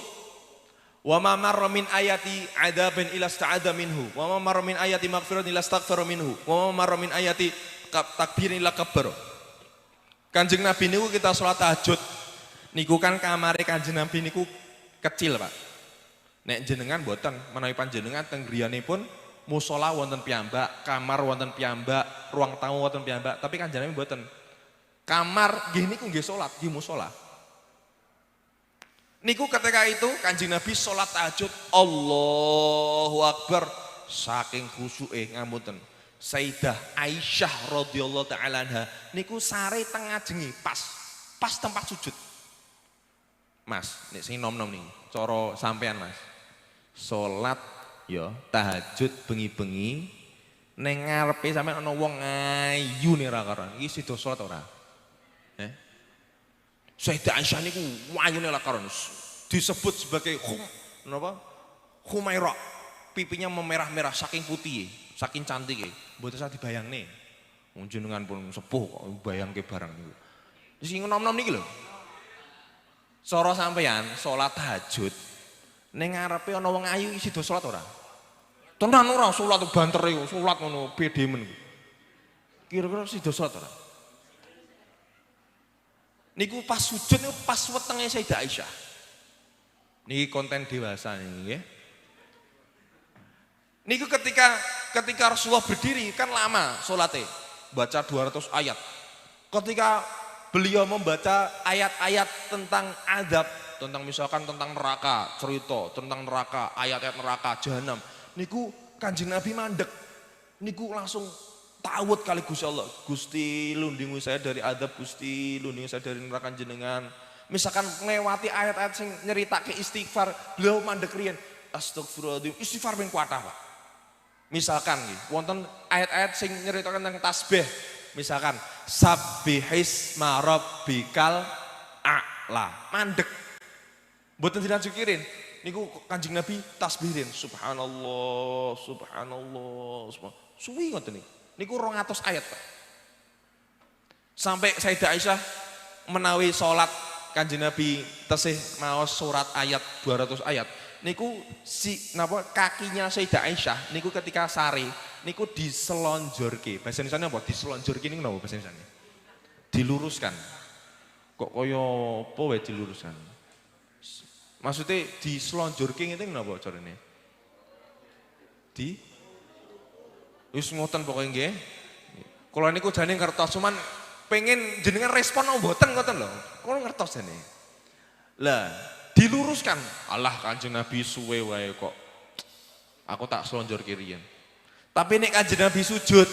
wa ma marra min ayati adzabin ila sta'adza minhu wa ma marra min ayati maghfiratin ila astaghfara minhu wa ma marra min ayati takbirin ila kabbara. Kanjeng Nabi niku kita sholat tahajud niku kan kamare Kanjeng Nabi niku kecil, Pak. Nek jenengan mboten menawi panjenengan teng griyanipun musala wonten piyambak, kamar wonten piyambak, ruang tamu wonten piyambak, tapi Kanjeng Nabi mboten. Kamar nggih niku nggih salat, nggih musala. Niku ketika itu Kanjeng Nabi sholat tahajud Allahu Akbar saking khusyuke ngapunten. Sayyidah Aisyah radhiyallahu taala anha niku sare teng ngajengi pas tempat sujud. Mas, nek sing nom-nom niki cara sampean Mas. Salat ya tahajud bengi-bengi ning ngarepe sampean ana wong ayu nih ra karon. Iki sida salat ora? Sayyidah Aisyah niku wayune la karon disebut sebagai Humaira. Pipinya memerah-merah saking putih, saking cantik. Mboten usah dibayangne. Wong jenengan pun sepuh kok bayangke barang niku. Sing nom-nom niki lho. Cara sampeyan salat tahajud ning ngarepe ana wong ayu sida salat ora? Tenan ora salat banter iku, salat ngono pede men. Kira-kira sida salat ora? Niku pas sujud niku pas wetenge Sayyidah Aisyah. Niki konten dewasa niki nggih. Niku ketika Rasulullah berdiri kan lama salatnya, baca 200 ayat. Ketika beliau membaca ayat-ayat tentang azab, tentang misalkan tentang neraka, cerita tentang neraka, ayat-ayat neraka, jahanam. Niku Kanjeng Nabi mandek. Niku langsung tawut kali Gusti Allah. Gusti lindungi saya dari azab, Gusti lindungi saya dari neraka jenengan. Misalkan melewati ayat-ayat sing nyeritake istighfar, beliau mandek riyen. Astagfirullahaladzim, istighfar ping kuatah, Pak. Misalkan nih, wonten ayat-ayat sing nyeritakan tentang tasbih, Misalkan sabbihisma rabbikal a'la. Mandek. Mboten dilanjukirin. Niku Kanjeng Nabi tasbihin subhanallah, subhanallah, subhanallah. Suwi ngoten niku. Niku 200 ayat, Pak. Sampai Sayyidah Aisyah menawi salat Kanjeng Nabi tesih maos surat ayat 200 ayat. Niku kakinya Sayyidah Aisyah niku ketika sare niku diselonjorke. Bahasa Indonesianya apa? Diselonjorke niku napa bahasa Indonesianya? Diluruskan. Kok kaya apa wae diluruskan? Maksudnya diselonjorke ngene napa carane? Wis ngoten pokoke nggih. Kula niku jane ngertos cuman pengen jenengan respon mboten ngoten lho. Kula ngertos jane. Lah, diluruskan. Allah Kanjeng Nabi suwe wae kok. Aku tak selonjorke riyen. Tapi nek Kanjeng Nabi sujud,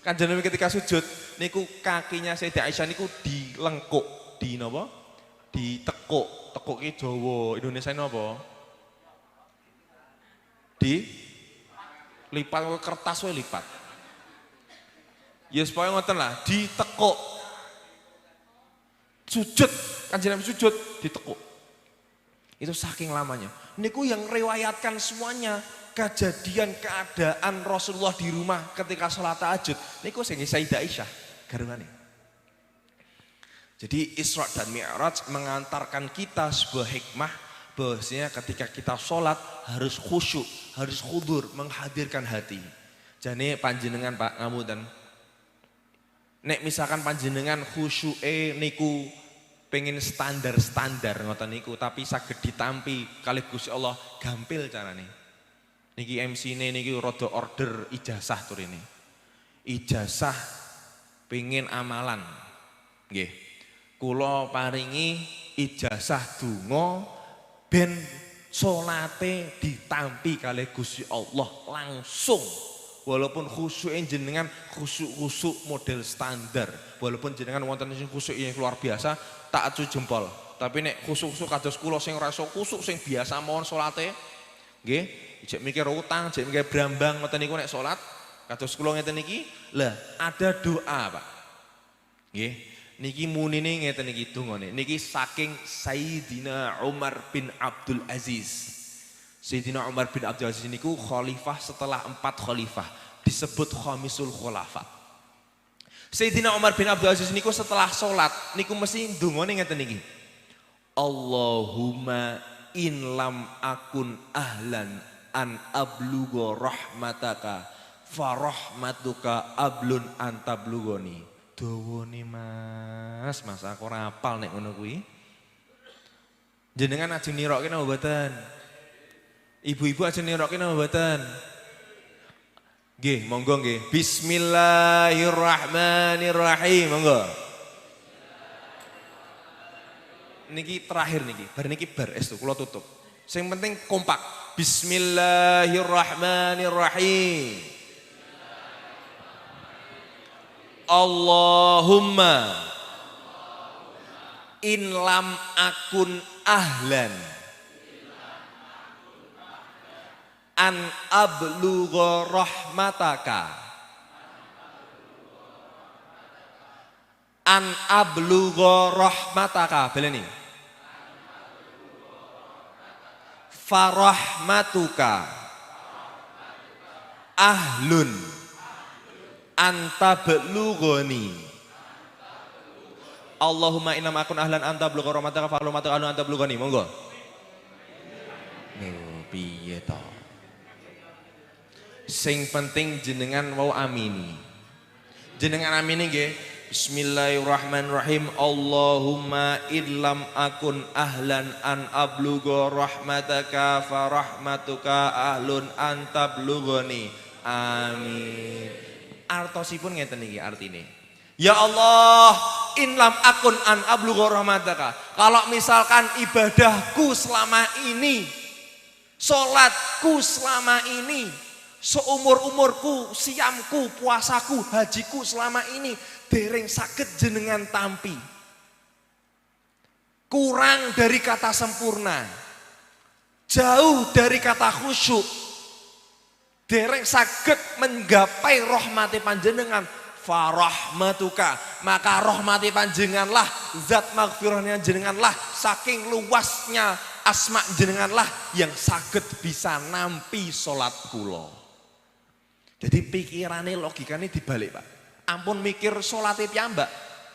Kanjeng Nabi ketika sujud niku kakinya Sayyidah Aisyah niku dilengkuk, di napa? Ditekuk. Tekuk ki Jawa, Indonesia napa? Lipat kertas wae lipat. Ya supaya ngoten lah, ditekuk. Sujud, Kanjeng Nabi sujud, ditekuk. Itu saking lamanya. Niku yang riwayatkan semuanya kejadian keadaan Rasulullah di rumah ketika sholat tahajud. Niku sing Sayyidah Aisyah garwane. Jadi Isra dan Mi'raj mengantarkan kita sebuah hikmah bahwasanya ketika kita sholat harus khusyuk, harus khudur, menghadirkan hati. Jane panjenengan Pak ngapunten. Nek misalkan panjenengan khusyuke niku pengen standar-standar ngoten niku tapi saged ditampi kalih Gusti Allah gampil carane. Niki MC-ne niki rada order ijazah turine. Ijazah pengen amalan. Nggih. Kula paringi ijazah donga ben salate ditampi kalih Gusti Allah langsung. Walaupun khusyuk jenengan khusyuk model standar, walaupun jenengan wonten sing khusyuk yang luar biasa, tak acu jempol. Tapi nek khusyuk kados kula sing ora iso khusyuk sing biasa mawon salate, nggih, jek mikir utang, jek mikir brambang ngoten niku nek salat kados kula ngeten niki, lah ada doa, Pak. Nggih, niki munine ngeten niki dongane. Niki saking Sayyidina Umar bin Abdul Aziz. Sayyidina Umar bin Abdul Aziz niku khalifah setelah 4 khalifah, disebut khamisul khulafa. Sayyidina Umar bin Abdul Aziz niku setelah sholat niku mesti ndongane ngeten niki. Allahumma in lam akun ahlan an ablugha rahmataka farahmatuka ablun antablugoni. Dawane Mas aku ora hafal nek ngono kuwi. Jenengan ajeng nirokke napa mboten? Ibu-ibu aja nirokke napa mboten? Nggih, monggo nggih. Bismillahirrahmanirrahim, monggo. Niki terakhir niki, bar niki bar estu kula tutup. Sing penting kompak. Bismillahirrahmanirrahim. Allahumma in lam akun ahlan an ablugha rahmataka an ablugha rahmataka beleni farahmatuka ahlun anta belughoni. Allahumma inna akun ahlan anta belughha rahmataka farahmatuka ahlun anta belughoni. Monggo. Piye to? Sing penting jenengan mau amini. Jenengan amini nggih. Bismillahirrahmanirrahim. Allahumma illam akun ahlan an ablugha rahmataka farahmatuka ahlun anta blughani. Amin. Artosipun ngeten iki artine. Ya Allah, in lam akun an ablugha rahmataka. Kalau misalkan ibadahku selama ini, salatku selama ini, seumur-umurku, siamku, puasaku, hajiku selama ini dereng saged jenengan tampi. Kurang dari kata sempurna. Jauh dari kata khusyuk. Dereng saged menggapai rahmati panjenengan, farahmatuka, maka rahmati panjenenganlah, zat maghfirahnya jenenganlah, saking luasnya asma jenenganlah yang saged bisa nampi salat kula. Jadi pikirane logikane dibalik, Pak. Ampun mikir salate piyambak.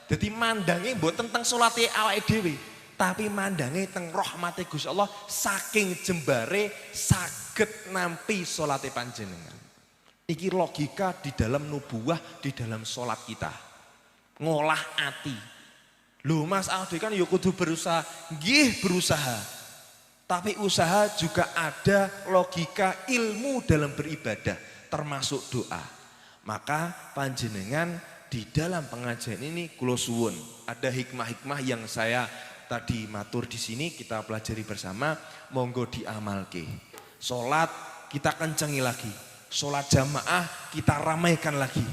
Jadi mandange mboten teng salate awake dhewe, tapi mandange teng rahmate Gusti Allah saking jembare saged nampi salate panjenengan. Iki logika di dalam nubuwah, di dalam sholat kita. Ngolah hati. Loh Mas Aldi kan ya kudu berusaha. Nggih berusaha. Tapi usaha juga ada logika ilmu dalam beribadah. Termasuk doa. Maka panjenengan di dalam pengajian ini kula suwun. Ada hikmah-hikmah yang saya tadi matur di sini kita pelajari bersama. Monggo diamalke. Sholat kita kencengi lagi. Sholat jamaah kita ramaikan lagi.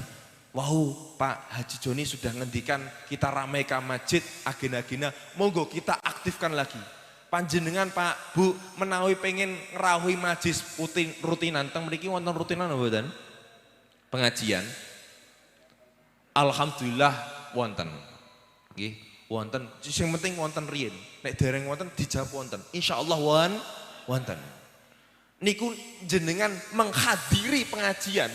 Wow, Pak Haji Joni sudah ngendikan kita ramaikan masjid, agenda-agenda. Monggo kita aktifkan lagi. Panjenengan Pak Bu menawi pengen ngrawuhi majlis rutinan. Teng mriki wonten rutinan apa mboten? Pengajian. Alhamdulillah wonten. Nggih, wonten. Sing penting wonten riyin. Nek dereng wonten dijawab wonten. Insyaallah wonten. Niku jenengan menghadiri pengajian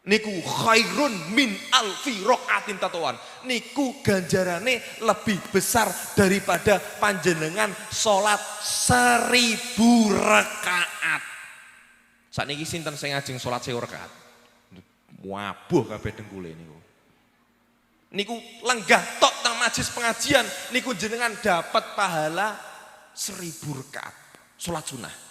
niku khairun min alfi raqatin tatuan. Niku ganjarane lebih besar daripada panjenengan salat 1000 rakaat. Sakniki sinten sing ajeng salat 1000 rakaat? Wabuh kabeh dengkule niku. Niku lenggah tok nang majelis pengajian niku jenengan dapat pahala 1000 rakaat salat sunah.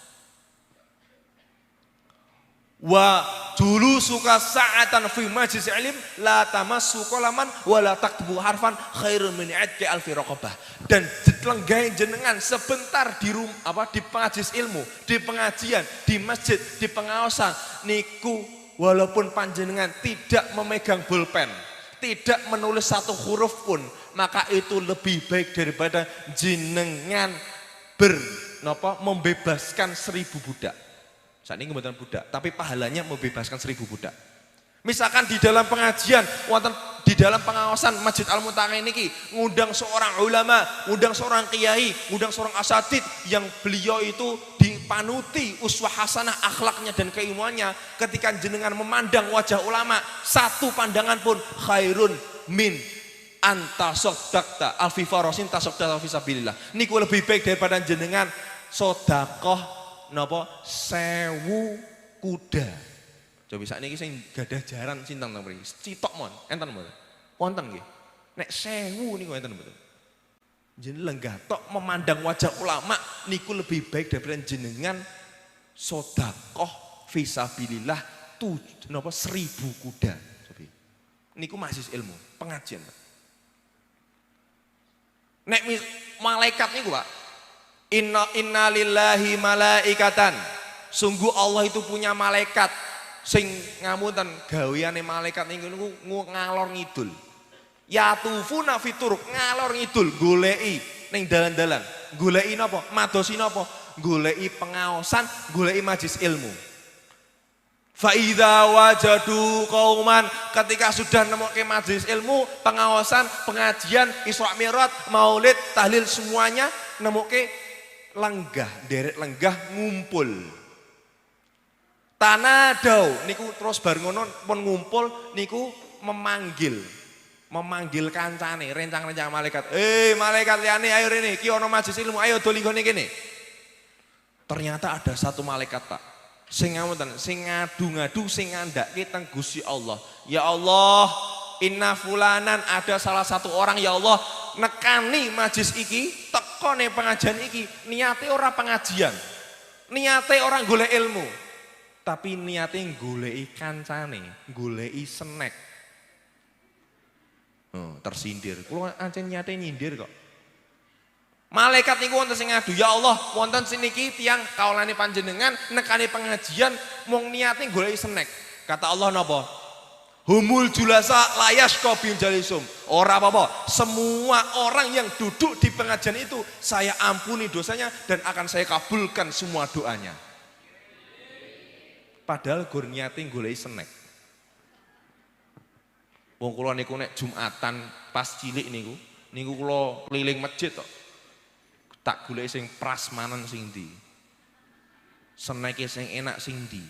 Wa dulu suka sa'atan fi majlis ilm la tamassu qalaman wa la taktubu harfan khairun min adki alfi raqabah. Dan lenggah jenengan sebentar di di majlis ilmu, di pengajian, di masjid, di pengaosan niku walaupun panjenengan tidak memegang pulpen, tidak menulis satu huruf pun, maka itu lebih baik daripada jenengan membebaskan 1000 budak. Saat ini kebetulan budak, tapi pahalanya membebaskan 1000 budak. Misalkan di dalam pengajian, di dalam pengawasan Masjid Al-Muntaqin ini ngundang seorang ulama, ngundang seorang kiai, ngundang seorang asatid yang beliau itu dipanuti uswah hasanah akhlaknya dan keilmuannya. Ketika jenengan memandang wajah ulama, satu pandangan pun khairun min anta sodakta alfi farosin tasodakta fisabilillah. Niku lebih baik daripada jenengan sodakoh napa 1000 kuda. Coba saat ini sing gadah jaran sintang teng mriki. Citok mon, enten mboten? Wonten nggih. Nek 1000 niku enten mboten? Jenengan lenggah tok memandang wajah ulama niku lebih baik daripada jenengan sedekah fisabilillah 1000 kuda. Coba. Niku majlis ilmu, pengajian. Nek malaikat niku, Pak. Inna lillahi malaikatan. Sungguh Allah itu punya malaikat sing ngamunten gaweane malaikat niku ngalor ngidul. Yatufuna fituruk ngalor ngidul goleki ning dalan-dalan. Goleki napa? Madosi napa? Goleki pengaosan, goleki majlis ilmu. Fa idza wajadu qauman, ketika sudah nemoke majlis ilmu, pengaosan, pengajian, Isra Mi'raj, Maulid, tahlil semuanya nemoke lenggah, derek lenggah ngumpul. Tanadau niku terus bar ngono pun ngumpul niku memanggil kancane, rencang-rencang malaikat. Malaikat liyane ayo rene, iki ana majelis ilmu, ayo do linggone kene. Ternyata ada satu malaikat, Pak. Sing ngapunten, sing ngadu-ngadu, sing ngandhake teng Gusti Allah. Ya Allah, inna fulanan, ada salah satu orang ya Allah nekani majelis iki, tekone pengajian iki, niate ora pengajian. Niate orang golek ilmu. Tapi niate goleki kancane, goleki snack. Tersindir. Kulo ancen nyate nyindir kok. Malaikat niku wonten sing ngadu, ya Allah, wonten siniki tiyang kaulane panjenengan nekani pengajian mung niate goleki snack. Kata Allah napa? Humul julasa layasqa bim jalisum. Ora apa-apa, semua orang yang duduk di pengajian itu saya ampuni dosanya dan akan saya kabulkan semua doanya. Padahal gur niate goleki snack. Wong kula niku nek Jumatan pas cilik niku kula keliling masjid kok. Tak golek sing prasmanan sing ndi. Seneke sing enak sing ndi.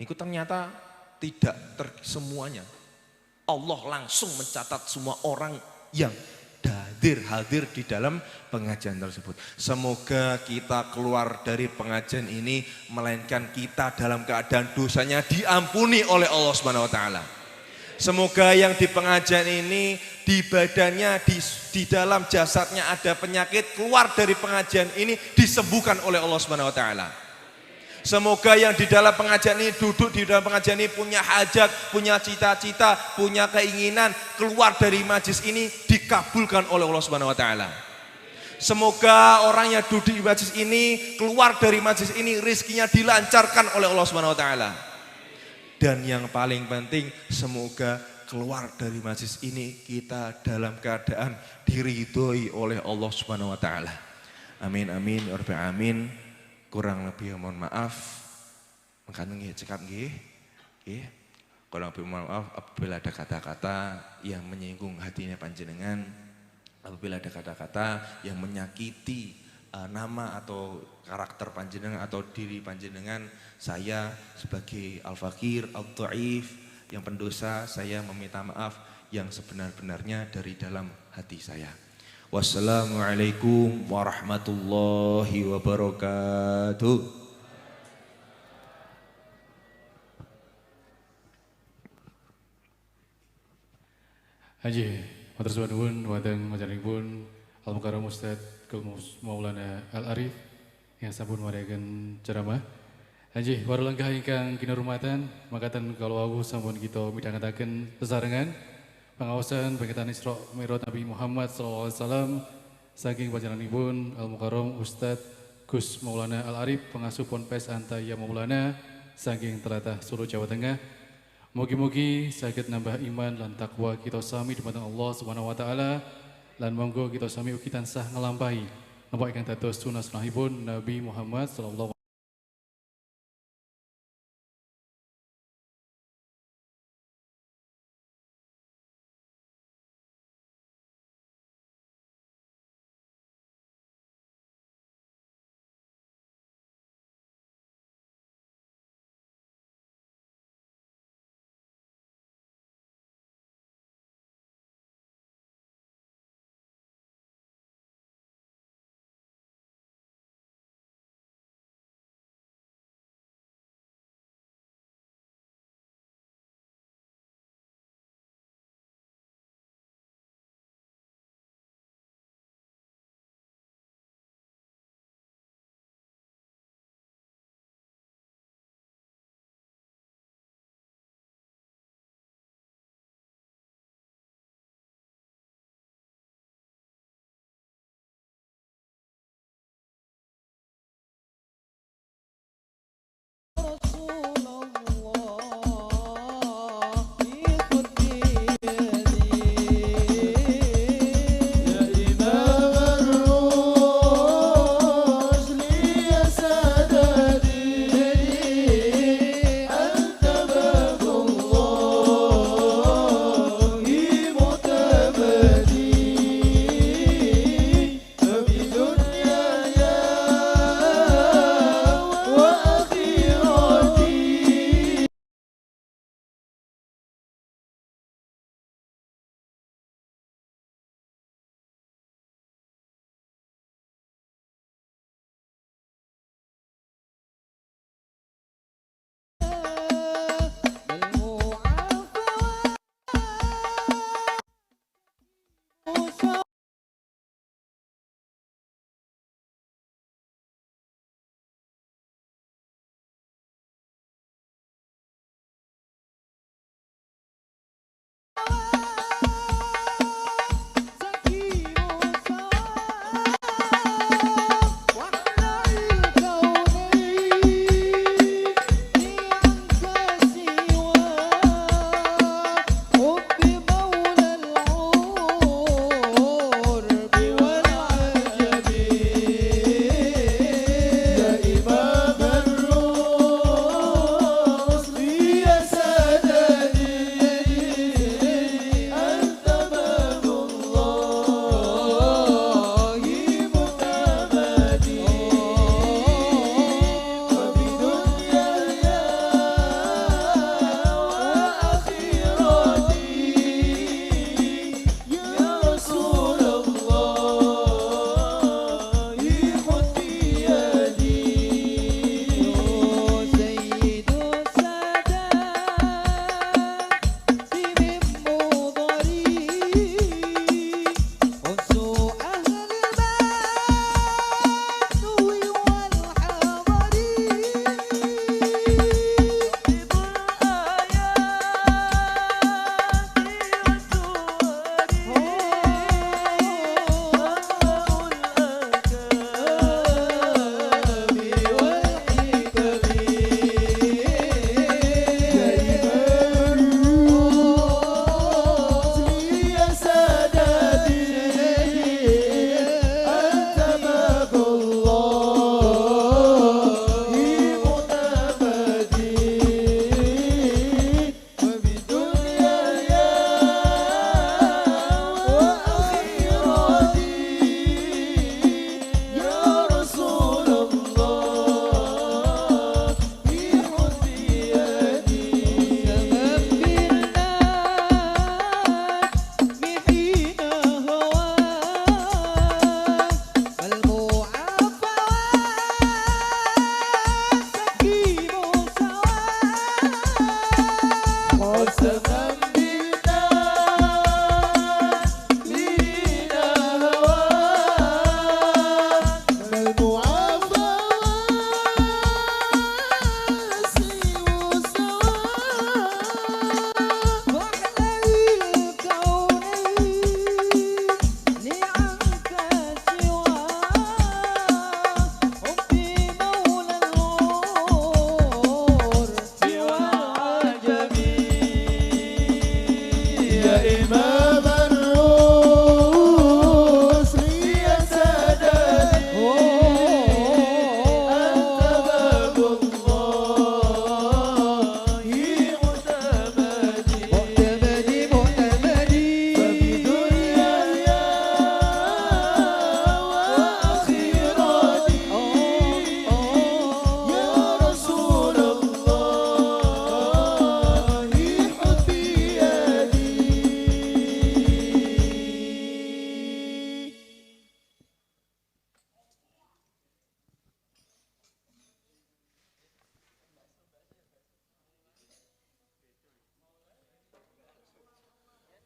Niku ternyata tidak semuanya. Allah langsung mencatat semua orang yang hadir di dalam pengajian tersebut. Semoga kita keluar dari pengajian ini melainkan kita dalam keadaan dosanya diampuni oleh Allah Subhanahu wa taala. Semoga yang di pengajian ini di badannya di dalam jasadnya ada penyakit, keluar dari pengajian ini disembuhkan oleh Allah Subhanahu wa taala. Semoga yang di dalam pengajian ini duduk di dalam pengajian ini punya hajat, punya cita-cita, punya keinginan keluar dari majlis ini dikabulkan oleh Allah Subhanahu wa taala. Semoga orang yang duduk di majlis ini keluar dari majlis ini rizkinya dilancarkan oleh Allah Subhanahu wa taala. Dan yang paling penting semoga keluar dari majlis ini kita dalam keadaan diridhoi oleh Allah Subhanahu wa taala. Amin amin ya rabbal alamin. Kurang lebih mohon maaf. Mengkandung nggih cekap nggih. Nggih. Kurang lebih mohon maaf apabila ada kata-kata yang menyinggung hatinya panjenengan, apabila ada kata-kata yang menyakiti nama atau karakter panjenengan atau diri panjenengan, saya sebagai al-fakir, al-dhaif, yang pendosa, saya meminta maaf yang sebenar-benarnya dari dalam hati saya. Wassalamualaikum warahmatullahi wabarakatuh. Haji, matur suwun nuwun wonten majalipun Al-Mukarram Ustaz Maulana Al-Arif yang sampun maregaken ceramah. Haji, warung lenggah ingkang kinurmatan, makaten kalau aku sampun kita midhangetaken sesarengan pengawasan pengitan Isra Mi'raj Nabi Muhammad SAW saking panjenenganipun Al-Mukarram Ustaz Gus Maulana Al-Arif pengasuh Ponpes Antaya Maulana saking Tlatah Solo Jawa Tengah. Mugi-mugi saged nambah iman lan takwa kita sami dumateng Allah Subhanahu wa taala lan monggo kita sami ugi tansah nglampahi napa ingkang dados sunah-sunahipun Nabi Muhammad sallallahu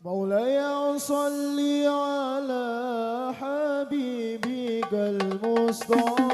مولاي صل على حبيبك المصطفى